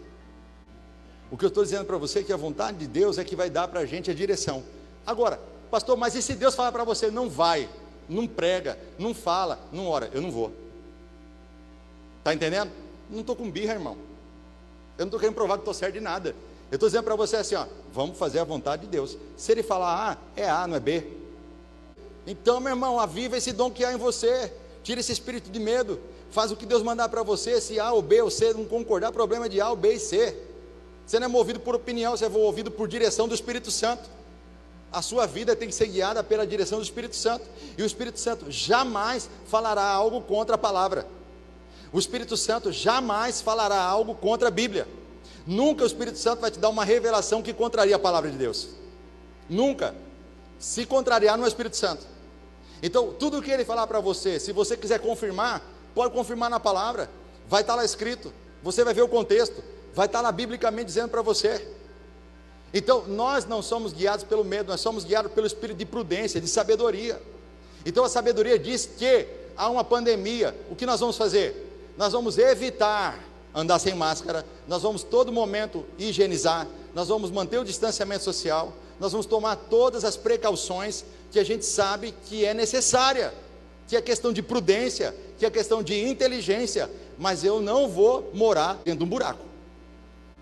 Speaker 1: O que eu estou dizendo para você é que a vontade de Deus é que vai dar para a gente a direção. Agora, pastor, mas e se Deus falar para você, não vai, não prega, não fala, não ora? Eu não vou. Está entendendo? Não estou com birra, irmão. Eu não estou querendo provar que estou certo de nada. Eu estou dizendo para você assim, ó, vamos fazer a vontade de Deus. Se Ele falar A, é A, não é B. Então, meu irmão, aviva esse dom que há em você. Tira esse espírito de medo. Faz o que Deus mandar para você. Se A ou B ou C não concordar, problema de A ou B e C. Você não é movido por opinião, você é movido por direção do Espírito Santo. A sua vida tem que ser guiada pela direção do Espírito Santo. E o Espírito Santo jamais falará algo contra a palavra. O Espírito Santo jamais falará algo contra a Bíblia. Nunca o Espírito Santo vai te dar uma revelação que contraria a palavra de Deus. Nunca. Se contrariar, não é o Espírito Santo. Então, tudo que ele falar para você, se você quiser confirmar, pode confirmar na palavra. Vai estar lá escrito. Você vai ver o contexto. Vai estar lá biblicamente dizendo para você. Então, nós não somos guiados pelo medo, nós somos guiados pelo espírito de prudência, de sabedoria. Então, a sabedoria diz que há uma pandemia. O que nós vamos fazer? Nós vamos evitar andar sem máscara, nós vamos todo momento higienizar, nós vamos manter o distanciamento social, nós vamos tomar todas as precauções que a gente sabe que é necessária, que é questão de prudência, que é questão de inteligência, mas eu não vou morar dentro de um buraco.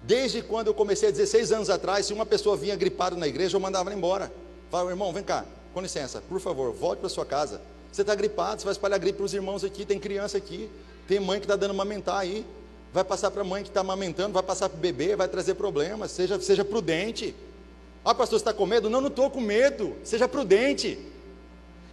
Speaker 1: Desde quando eu comecei, 16 anos atrás, se uma pessoa vinha gripada na igreja, eu mandava ela embora. Falava, irmão, vem cá, com licença, por favor, volte para sua casa. Você está gripado, você vai espalhar gripe para os irmãos aqui, tem criança aqui, tem mãe que está dando amamentar aí, vai passar para a mãe que está amamentando, vai passar para o bebê, vai trazer problemas, seja prudente. Ah, pastor, você está com medo? Não, não estou com medo, seja prudente.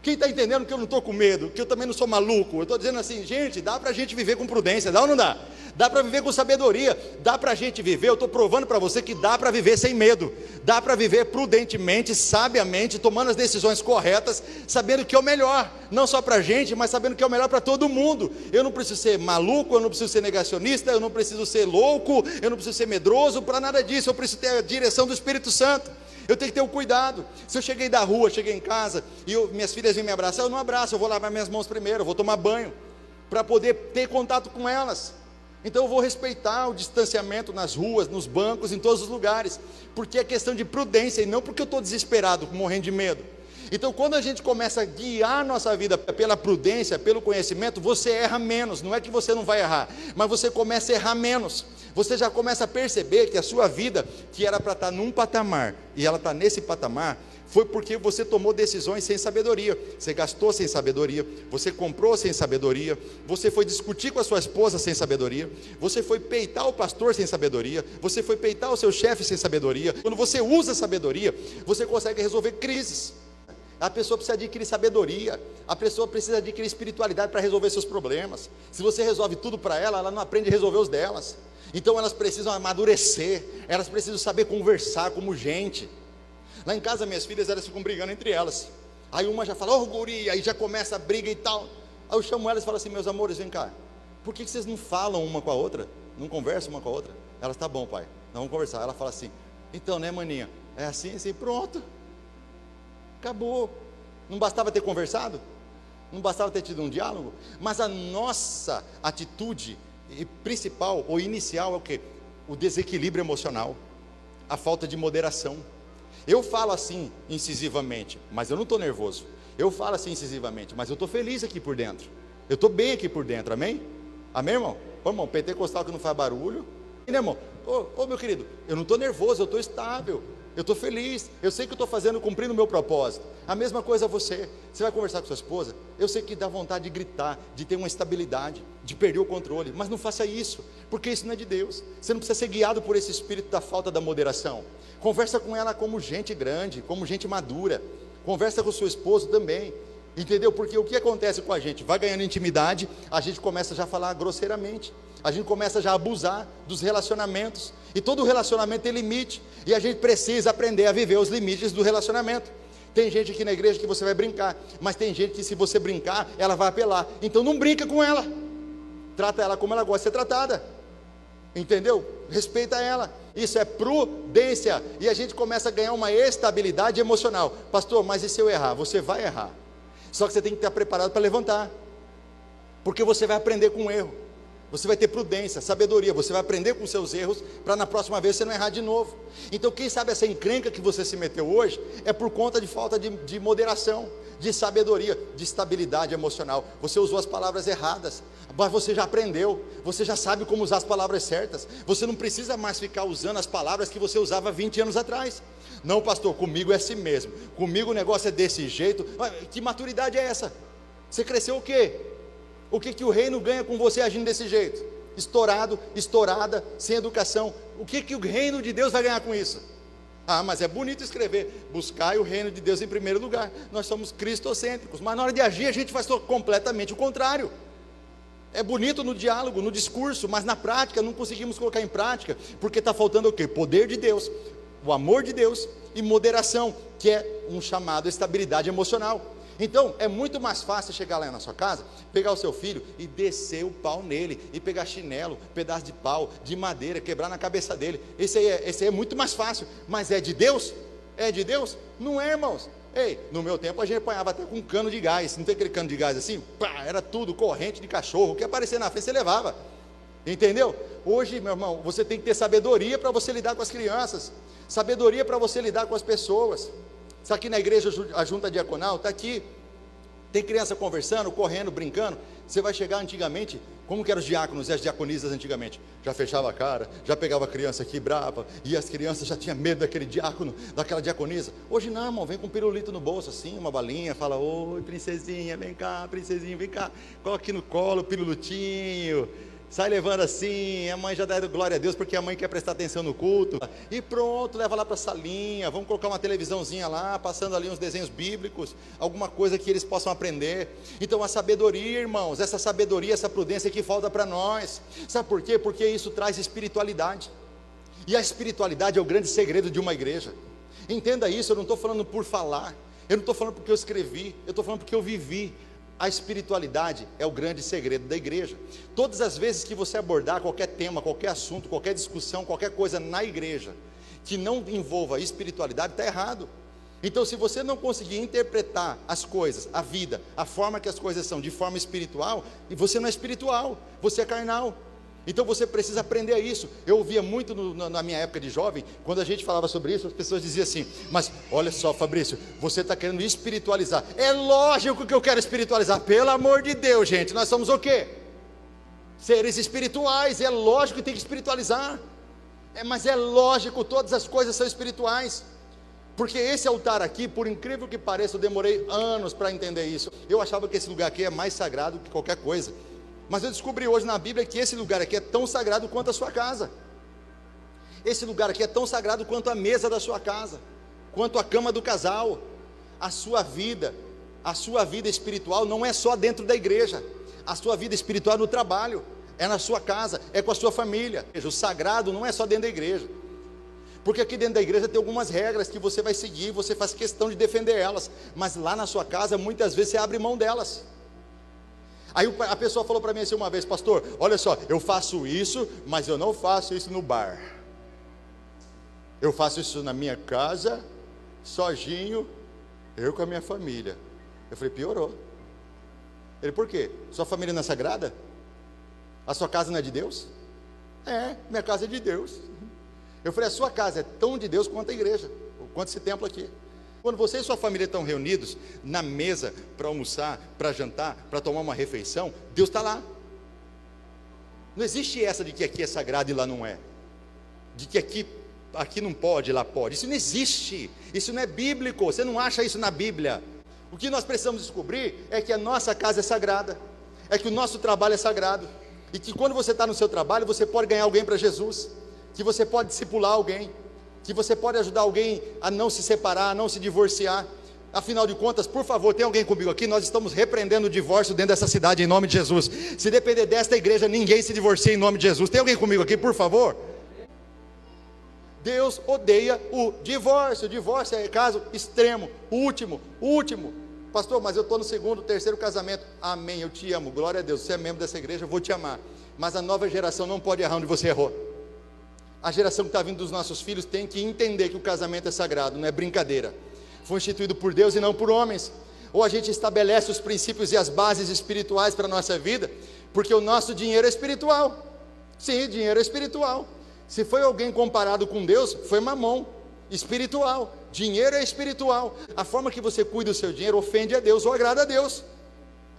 Speaker 1: Quem está entendendo que eu não estou com medo, que eu também não sou maluco? Eu estou dizendo assim, gente, dá para a gente viver com prudência, dá ou não dá? Dá para viver com sabedoria, dá para a gente viver, eu estou provando para você que dá para viver sem medo, dá para viver prudentemente, sabiamente, tomando as decisões corretas, sabendo que é o melhor, não só para a gente, mas sabendo que é o melhor para todo mundo. Eu não preciso ser maluco, eu não preciso ser negacionista, eu não preciso ser louco, eu não preciso ser medroso, para nada disso, eu preciso ter a direção do Espírito Santo. Eu tenho que ter o cuidado. Se eu cheguei da rua, cheguei em casa e minhas filhas vêm me abraçar, eu não abraço, eu vou lavar minhas mãos primeiro, eu vou tomar banho, para poder ter contato com elas. Então eu vou respeitar o distanciamento nas ruas, nos bancos, em todos os lugares, porque é questão de prudência e não porque eu estou desesperado, morrendo de medo. Então quando a gente começa a guiar a nossa vida pela prudência, pelo conhecimento, você erra menos. Não é que você não vai errar, mas você começa a errar menos. Você já começa a perceber que a sua vida, que era para estar num patamar, e ela está nesse patamar, foi porque você tomou decisões sem sabedoria, você gastou sem sabedoria, você comprou sem sabedoria, você foi discutir com a sua esposa sem sabedoria, você foi peitar o pastor sem sabedoria, você foi peitar o seu chefe sem sabedoria. Quando você usa sabedoria, você consegue resolver crises. A pessoa precisa adquirir sabedoria, a pessoa precisa adquirir espiritualidade para resolver seus problemas. Se você resolve tudo para ela, ela não aprende a resolver os delas. Então elas precisam amadurecer, elas precisam saber conversar como gente. Lá em casa, minhas filhas, elas ficam brigando entre elas. Aí uma já fala, ô guri, aí já começa a briga e tal. Aí eu chamo elas e falo assim, meus amores, vem cá, por que vocês não falam uma com a outra? Não conversam uma com a outra? Elas, tá bom, pai, nós vamos conversar. Ela fala assim, então, né, maninha, é assim, pronto. Acabou. Não bastava ter conversado? Não bastava ter tido um diálogo? Mas a nossa atitude principal ou inicial é o quê? O desequilíbrio emocional, a falta de moderação. Eu falo assim incisivamente, mas eu não estou nervoso. Eu falo assim incisivamente, mas eu estou feliz aqui por dentro. Eu estou bem aqui por dentro, amém? Amém, irmão? Ô, irmão, pentecostal que não faz barulho. E, né, irmão? Ô, meu querido, eu não estou nervoso, eu estou estável. Eu estou feliz, eu sei que eu estou fazendo, cumprindo o meu propósito. A mesma coisa você vai conversar com sua esposa, eu sei que dá vontade de gritar, de ter uma instabilidade, de perder o controle, mas não faça isso, porque isso não é de Deus. Você não precisa ser guiado por esse espírito da falta da moderação. Conversa com ela como gente grande, como gente madura. Conversa com o seu esposo também, entendeu? Porque o que acontece com a gente? Vai ganhando intimidade, a gente começa já a falar grosseiramente, a gente começa já a abusar dos relacionamentos, e todo relacionamento tem limite, e a gente precisa aprender a viver os limites do relacionamento. Tem gente aqui na igreja que você vai brincar, mas tem gente que se você brincar, ela vai apelar, então não brinca com ela, trata ela como ela gosta de ser tratada, entendeu? Respeita ela, isso é prudência, e a gente começa a ganhar uma estabilidade emocional. Pastor, mas e se eu errar? Você vai errar, só que você tem que estar preparado para levantar, porque você vai aprender com o erro. Você vai ter prudência, sabedoria, você vai aprender com os seus erros, para na próxima vez você não errar de novo. Então quem sabe essa encrenca que você se meteu hoje, é por conta de falta de moderação, de sabedoria, de estabilidade emocional. Você usou as palavras erradas, mas você já aprendeu, você já sabe como usar as palavras certas. Você não precisa mais ficar usando as palavras que você usava 20 anos atrás. Não, pastor, comigo é assim mesmo, comigo o negócio é desse jeito. Que maturidade é essa? Você cresceu o quê? O que o reino ganha com você agindo desse jeito? Estourado, estourada, sem educação. O que o reino de Deus vai ganhar com isso? Ah, mas é bonito escrever, buscai o reino de Deus em primeiro lugar. Nós somos cristocêntricos, mas na hora de agir a gente faz completamente o contrário. É bonito no diálogo, no discurso, mas na prática não conseguimos colocar em prática, porque está faltando o quê? Poder de Deus, o amor de Deus e moderação, que é um chamado estabilidade emocional. Então, é muito mais fácil chegar lá na sua casa, pegar o seu filho e descer o pau nele, e pegar chinelo, pedaço de pau, de madeira, quebrar na cabeça dele. Esse aí é muito mais fácil, mas é de Deus? É de Deus? Não é, irmãos. Ei, no meu tempo a gente apanhava até com um cano de gás, não tem aquele cano de gás assim? Pá, era tudo, corrente de cachorro, o que aparecer na frente você levava. Entendeu? Hoje, meu irmão, você tem que ter sabedoria para você lidar com as crianças, sabedoria para você lidar com as pessoas. Isso aqui na igreja, a junta diaconal está aqui, tem criança conversando, correndo, brincando. Você vai chegar antigamente, como que eram os diáconos e as diaconisas antigamente? Já fechava a cara, já pegava a criança aqui brava, e as crianças já tinham medo daquele diácono, daquela diaconisa. Hoje não, irmão, vem com um pirulito no bolso assim, uma balinha, fala: oi princesinha, vem cá, princesinha, vem cá, coloca aqui no colo o pirulitinho. Sai levando assim, a mãe já dá glória a Deus, porque a mãe quer prestar atenção no culto, e pronto, leva lá para a salinha, vamos colocar uma televisãozinha lá, passando ali uns desenhos bíblicos, alguma coisa que eles possam aprender. Então a sabedoria, irmãos, essa sabedoria, essa prudência que falta para nós. Sabe por quê? Porque isso traz espiritualidade, e a espiritualidade é o grande segredo de uma igreja. Entenda isso, eu não estou falando por falar, eu não estou falando porque eu escrevi, eu estou falando porque eu vivi. A espiritualidade é o grande segredo da igreja. Todas as vezes que você abordar qualquer tema, qualquer assunto, qualquer discussão, qualquer coisa na igreja que não envolva espiritualidade, está errado. Então, se você não conseguir interpretar as coisas, a vida, a forma que as coisas são de forma espiritual, você não é espiritual, você é carnal. Então você precisa aprender isso. Eu ouvia muito na minha época de jovem, quando a gente falava sobre isso, as pessoas diziam assim: mas olha só, Fabrício, você está querendo espiritualizar. É lógico que eu quero espiritualizar, pelo amor de Deus, gente, nós somos o quê? Seres espirituais, é lógico que tem que espiritualizar. Mas é lógico, todas as coisas são espirituais. Porque esse altar aqui, por incrível que pareça, eu demorei anos para entender isso. Eu achava que esse lugar aqui é mais sagrado que qualquer coisa. Mas eu descobri hoje na Bíblia que esse lugar aqui é tão sagrado quanto a sua casa. Esse lugar aqui é tão sagrado quanto a mesa da sua casa, quanto a cama do casal. A sua vida espiritual não é só dentro da igreja. A sua vida espiritual é no trabalho, é na sua casa, é com a sua família. O sagrado não é só dentro da igreja. Porque aqui dentro da igreja tem algumas regras que você vai seguir, você faz questão de defender elas. Mas lá na sua casa, muitas vezes você abre mão delas. Aí a pessoa falou para mim assim uma vez: pastor, olha só, eu faço isso, mas eu não faço isso no bar. Eu faço isso na minha casa, sozinho, eu com a minha família. Eu falei: piorou. Ele: por quê? Sua família não é sagrada? A sua casa não é de Deus? É, minha casa é de Deus. Eu falei: a sua casa é tão de Deus quanto a igreja, quanto esse templo aqui. Quando você e sua família estão reunidos na mesa para almoçar, para jantar, para tomar uma refeição, Deus está lá. Não existe essa de que aqui é sagrado e lá não é, de que aqui não pode, lá pode. Isso não existe, isso não é bíblico, você não acha isso na Bíblia. O que nós precisamos descobrir é que a nossa casa é sagrada, é que o nosso trabalho é sagrado, e que quando você está no seu trabalho, você pode ganhar alguém para Jesus, que você pode discipular alguém, que você pode ajudar alguém a não se separar, a não se divorciar. Afinal de contas, por favor, tem alguém comigo aqui? Nós estamos repreendendo o divórcio dentro dessa cidade em nome de Jesus. Se depender desta igreja, ninguém se divorcia em nome de Jesus. Tem alguém comigo aqui, por favor? Deus odeia o divórcio. O divórcio é caso extremo, último. Pastor, mas eu estou no segundo, terceiro casamento. Amém, eu te amo, glória a Deus. Você é membro dessa igreja, eu vou te amar. Mas a nova geração não pode errar onde você errou. A geração que está vindo dos nossos filhos tem que entender que o casamento é sagrado, não é brincadeira. Foi instituído por Deus e não por homens. Ou a gente estabelece os princípios e as bases espirituais para a nossa vida, porque o nosso dinheiro é espiritual. Sim, dinheiro é espiritual. Se foi alguém comparado com Deus, foi mamão, espiritual. Dinheiro é espiritual. A forma que você cuida do seu dinheiro ofende a Deus ou agrada a Deus.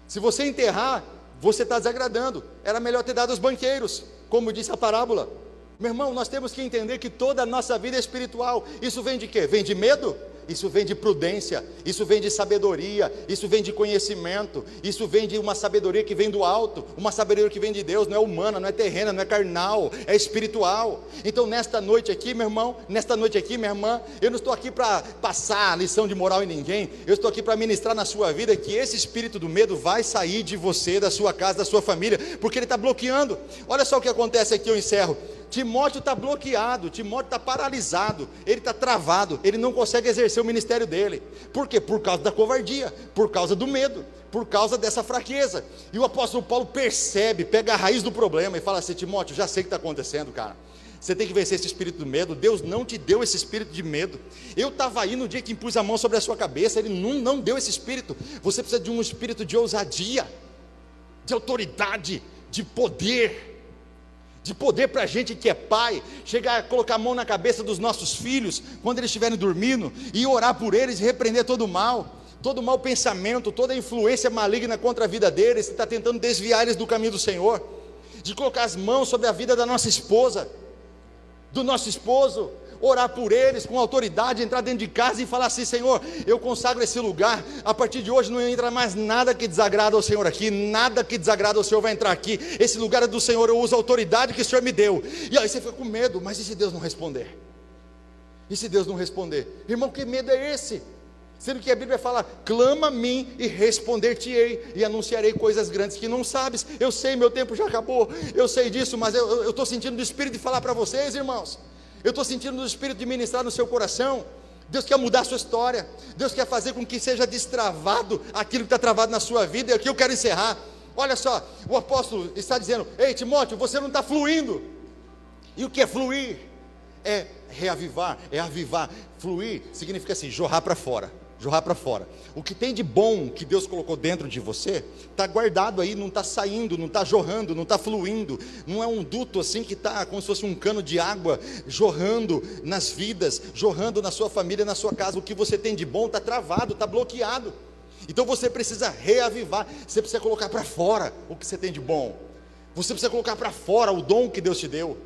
Speaker 1: Se você enterrar, você está desagradando. Era melhor ter dado aos banqueiros, como disse a parábola. Meu irmão, nós temos que entender que toda a nossa vida é espiritual. Isso vem de quê? Vem de medo? isso vem de prudência, isso vem de sabedoria, isso vem de conhecimento, isso vem de uma sabedoria que vem do alto, uma sabedoria que vem de Deus, não é humana, não é terrena, não é carnal, é espiritual. Então nesta noite aqui, meu irmão, nesta noite aqui, minha irmã, eu não estou aqui para passar lição de moral em ninguém, eu estou aqui para ministrar na sua vida que esse espírito do medo vai sair de você, da sua casa, da sua família, porque ele está bloqueando. Olha só o que acontece aqui, eu encerro. Timóteo está bloqueado, Timóteo está paralisado, ele está travado, ele não consegue exercer o ministério dele. Por quê? Por causa da covardia, por causa do medo, por causa dessa fraqueza. E o apóstolo Paulo percebe, pega a raiz do problema e fala assim: Timóteo, já sei o que está acontecendo, cara. Você tem que vencer esse espírito do medo. Deus não te deu esse espírito de medo. Eu estava aí no dia que impus a mão sobre a sua cabeça, Ele não deu esse espírito. Você precisa de um espírito de ousadia, de autoridade, de poder para a gente que é pai, chegar a colocar a mão na cabeça dos nossos filhos, quando eles estiverem dormindo, e orar por eles, e repreender todo mau pensamento, toda influência maligna contra a vida deles, que está tentando desviar eles do caminho do Senhor, de colocar as mãos sobre a vida da nossa esposa, do nosso esposo, orar por eles com autoridade, entrar dentro de casa e falar assim: Senhor, eu consagro esse lugar, a partir de hoje não entra mais nada que desagrada ao Senhor aqui, nada que desagrada ao Senhor vai entrar aqui, esse lugar é do Senhor, eu uso a autoridade que o Senhor me deu. E aí você fica com medo, mas e se Deus não responder? E se Deus não responder? Irmão, que medo é esse? Sendo que a Bíblia fala: clama a mim e responder-te-ei, e anunciarei coisas grandes que não sabes. Eu sei, meu tempo já acabou, eu sei disso, mas eu estou sentindo do Espírito de falar para vocês, irmãos. Eu estou sentindo o Espírito de ministrar no seu coração. Deus quer mudar a sua história. Deus quer fazer com que seja destravado aquilo que está travado na sua vida. E aqui eu quero encerrar. Olha só, o apóstolo está dizendo: ei, Timóteo, você não está fluindo. E o que é fluir? É reavivar, é avivar. Fluir significa assim, jorrar para fora. Jorrar para fora. O que tem de bom que Deus colocou dentro de você está guardado aí, não está saindo, não está jorrando, não está fluindo. Não é um duto assim que está como se fosse um cano de água jorrando nas vidas, jorrando na sua família, na sua casa. O que você tem de bom está travado, está bloqueado. Então você precisa reavivar. Você precisa colocar para fora o que você tem de bom. Você precisa colocar para fora o dom que Deus te deu.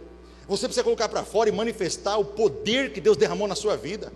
Speaker 1: Você precisa colocar para fora e manifestar o poder que Deus derramou na sua vida.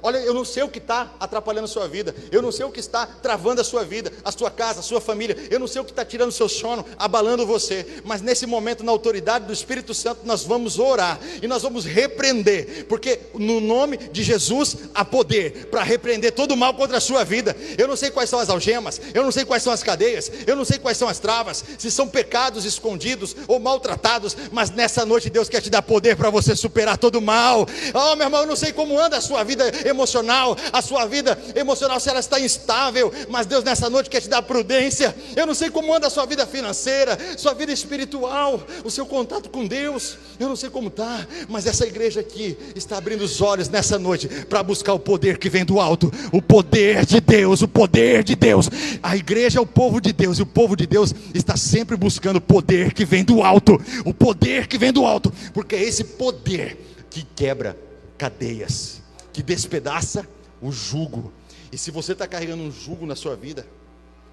Speaker 1: Olha, eu não sei o que está atrapalhando a sua vida, eu não sei o que está travando a sua vida, a sua casa, a sua família, eu não sei o que está tirando o seu sono, abalando você, mas nesse momento, na autoridade do Espírito Santo, nós vamos orar, e nós vamos repreender, porque no nome de Jesus, há poder para repreender todo o mal contra a sua vida. Eu não sei quais são as algemas, eu não sei quais são as cadeias, eu não sei quais são as travas, se são pecados escondidos, ou maltratados, mas nessa noite Deus quer te dar poder para você superar todo o mal. Oh meu irmão, eu não sei como anda a sua vida emocional, a sua vida emocional, se ela está instável, mas Deus nessa noite quer te dar prudência. Eu não sei como anda a sua vida financeira, sua vida espiritual, o seu contato com Deus, eu não sei como está, mas essa igreja aqui está abrindo os olhos nessa noite para buscar o poder que vem do alto, o poder de Deus, o poder de Deus. A igreja é o povo de Deus, e o povo de Deus está sempre buscando o poder que vem do alto, o poder que vem do alto, porque é esse poder que quebra cadeias, que despedaça o jugo. E se você está carregando um jugo na sua vida,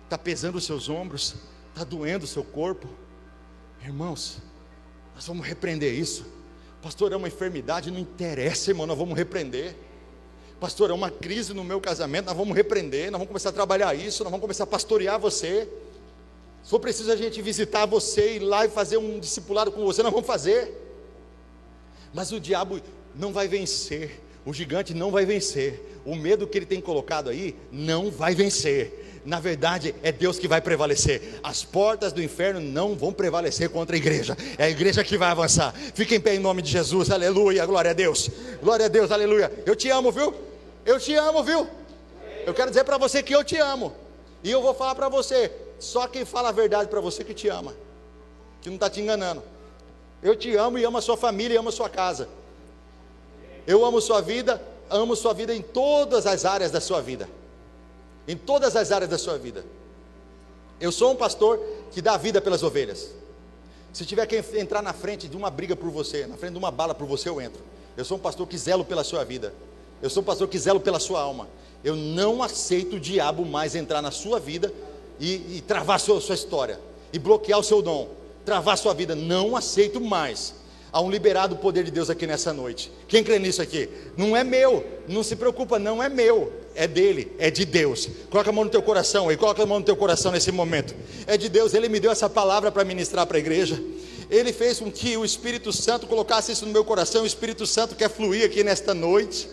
Speaker 1: está pesando os seus ombros, está doendo o seu corpo, irmãos, nós vamos repreender isso. Pastor, é uma enfermidade, não interessa, irmão, nós vamos repreender. Pastor, é uma crise no meu casamento, nós vamos repreender, nós vamos começar a trabalhar isso, nós vamos começar a pastorear você. Se for preciso a gente visitar você, ir lá e fazer um discipulado com você, nós vamos fazer. Mas o diabo não vai vencer, o gigante não vai vencer, o medo que ele tem colocado aí não vai vencer. Na verdade é Deus que vai prevalecer. As portas do inferno não vão prevalecer contra a igreja, é a igreja que vai avançar. Fiquem em pé em nome de Jesus, aleluia, glória a Deus, aleluia. Eu te amo, viu? Eu te amo, viu? Eu quero dizer para você que eu te amo, e eu vou falar para você, só quem fala a verdade para você que te ama, que não está te enganando. Eu te amo e amo a sua família e amo a sua casa. Eu amo sua vida em todas as áreas da sua vida. Em todas as áreas da sua vida. Eu sou um pastor que dá vida pelas ovelhas. Se tiver que entrar na frente de uma briga por você, na frente de uma bala por você, eu entro. Eu sou um pastor que zelo pela sua vida. Eu sou um pastor que zelo pela sua alma. Eu não aceito o diabo mais entrar na sua vida e travar a sua história, e bloquear o seu dom, travar a sua vida. Não aceito mais. Há um liberado poder de Deus aqui nessa noite. Quem crê nisso aqui? Não é meu, não se preocupa, não é meu, é dele, é de Deus. Coloca a mão no teu coração aí, coloca a mão no teu coração nesse momento. É de Deus, Ele me deu essa palavra para ministrar para a igreja. Ele fez com que o Espírito Santo colocasse isso no meu coração. O Espírito Santo quer fluir aqui nesta noite.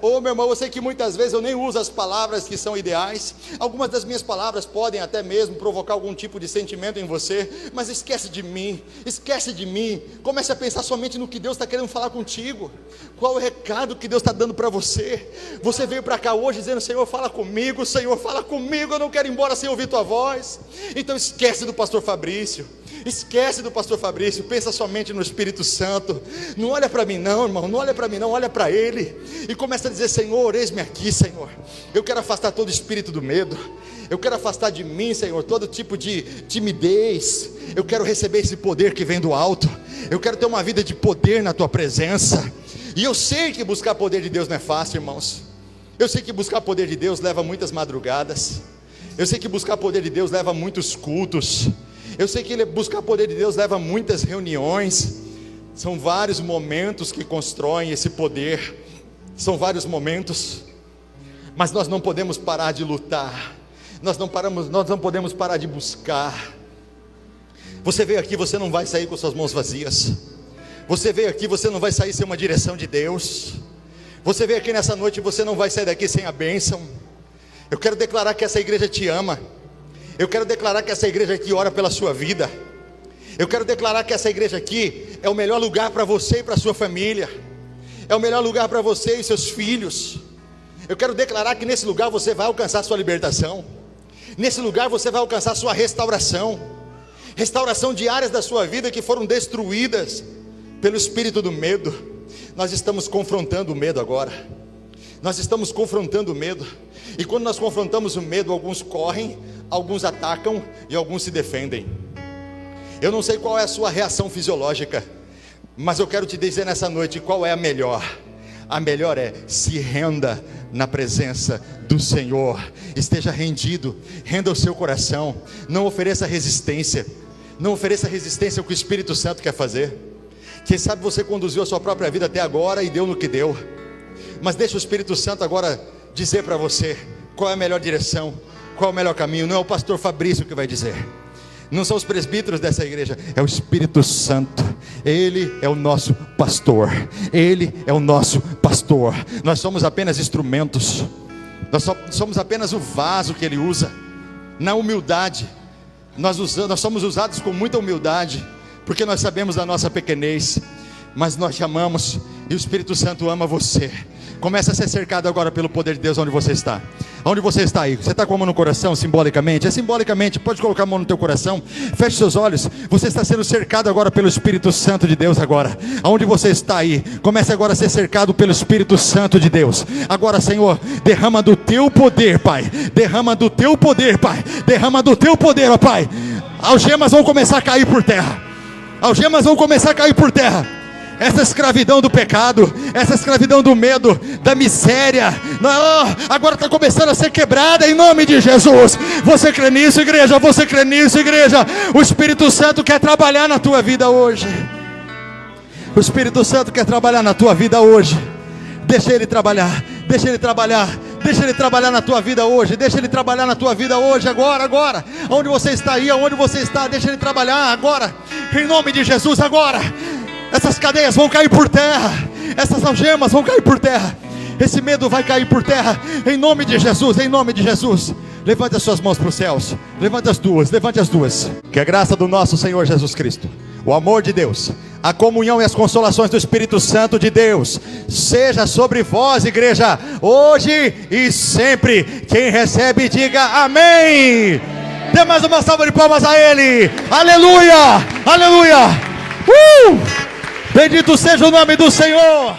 Speaker 1: Ô meu irmão, eu sei que muitas vezes eu nem uso as palavras que são ideais. Algumas das minhas palavras podem até mesmo provocar algum tipo de sentimento em você. Mas esquece de mim, esquece de mim. Comece a pensar somente no que Deus está querendo falar contigo. Qual o recado que Deus está dando para você? Você veio para cá hoje dizendo: Senhor, fala comigo, Senhor, fala comigo. Eu não quero ir embora sem ouvir tua voz. Então esquece do pastor Fabrício. Esquece do pastor Fabrício, pensa somente no Espírito Santo. Não olha para mim não, irmão, não olha para mim não, olha para Ele. E começa a dizer: Senhor, eis-me aqui, Senhor. Eu quero afastar todo espírito do medo. Eu quero afastar de mim, Senhor, todo tipo de timidez. Eu quero receber esse poder que vem do alto. Eu quero ter uma vida de poder na Tua presença. E eu sei que buscar poder de Deus não é fácil, irmãos. Eu sei que buscar poder de Deus leva muitas madrugadas. Eu sei que buscar poder de Deus leva muitos cultos. Eu sei que buscar poder de Deus leva muitas reuniões. São vários momentos que constroem esse poder. São vários momentos. Mas nós não podemos parar de lutar. Nós não podemos parar de buscar. Você veio aqui, você não vai sair com suas mãos vazias. Você veio aqui, você não vai sair sem uma direção de Deus. Você veio aqui nessa noite, você não vai sair daqui sem a bênção. Eu quero declarar que essa igreja te ama. Eu quero declarar que essa igreja aqui ora pela sua vida. Eu quero declarar que essa igreja aqui é o melhor lugar para você e para a sua família. É o melhor lugar para você e seus filhos. Eu quero declarar que nesse lugar você vai alcançar sua libertação. Nesse lugar você vai alcançar sua restauração. Restauração de áreas da sua vida que foram destruídas pelo espírito do medo. Nós estamos confrontando o medo agora. Nós estamos confrontando o medo. E quando nós confrontamos o medo, alguns correm, alguns atacam e alguns se defendem. Eu não sei qual é a sua reação fisiológica, mas eu quero te dizer nessa noite qual é a melhor. A melhor é: se renda na presença do Senhor. Esteja rendido, renda o seu coração. Não ofereça resistência. Não ofereça resistência ao que o Espírito Santo quer fazer. Quem sabe você conduziu a sua própria vida até agora e deu no que deu. Mas deixa o Espírito Santo agora dizer para você qual é a melhor direção, qual é o melhor caminho. Não é o pastor Fabrício que vai dizer, não são os presbíteros dessa igreja, é o Espírito Santo. Ele é o nosso pastor. Ele é o nosso pastor. Nós somos apenas instrumentos. Nós somos apenas o vaso que Ele usa. Na humildade, nós somos usados com muita humildade, porque nós sabemos da nossa pequenez, mas nós te amamos e o Espírito Santo ama você. Comece a ser cercado agora pelo poder de Deus onde você está. Onde você está aí? Você está com a mão no coração simbolicamente? É simbolicamente, pode colocar a mão no teu coração. Feche seus olhos. Você está sendo cercado agora pelo Espírito Santo de Deus agora. Aonde você está aí? Comece agora a ser cercado pelo Espírito Santo de Deus. Agora, Senhor, derrama do teu poder, Pai. Derrama do teu poder, Pai. Derrama do teu poder, ó Pai. Algemas vão começar a cair por terra. Algemas vão começar a cair por terra. Essa escravidão do pecado, essa escravidão do medo, da miséria, agora está começando a ser quebrada em nome de Jesus. Você crê nisso, igreja? Você crê nisso, igreja? O Espírito Santo quer trabalhar na tua vida hoje. O Espírito Santo quer trabalhar na tua vida hoje. Deixa Ele trabalhar, deixa Ele trabalhar. Deixa Ele trabalhar na tua vida hoje. Deixa Ele trabalhar na tua vida hoje, agora. Onde você está aí, aonde você está, deixa Ele trabalhar agora. Em nome de Jesus, agora. Essas cadeias vão cair por terra. Essas algemas vão cair por terra. Esse medo vai cair por terra. Em nome de Jesus, em nome de Jesus. Levante as suas mãos para os céus. Levante as duas. Que a graça do nosso Senhor Jesus Cristo, o amor de Deus, a comunhão e as consolações do Espírito Santo de Deus seja sobre vós, igreja, hoje e sempre. Quem recebe, diga amém. Dê mais uma salva de palmas a Ele. Aleluia, aleluia. Bendito seja o nome do Senhor.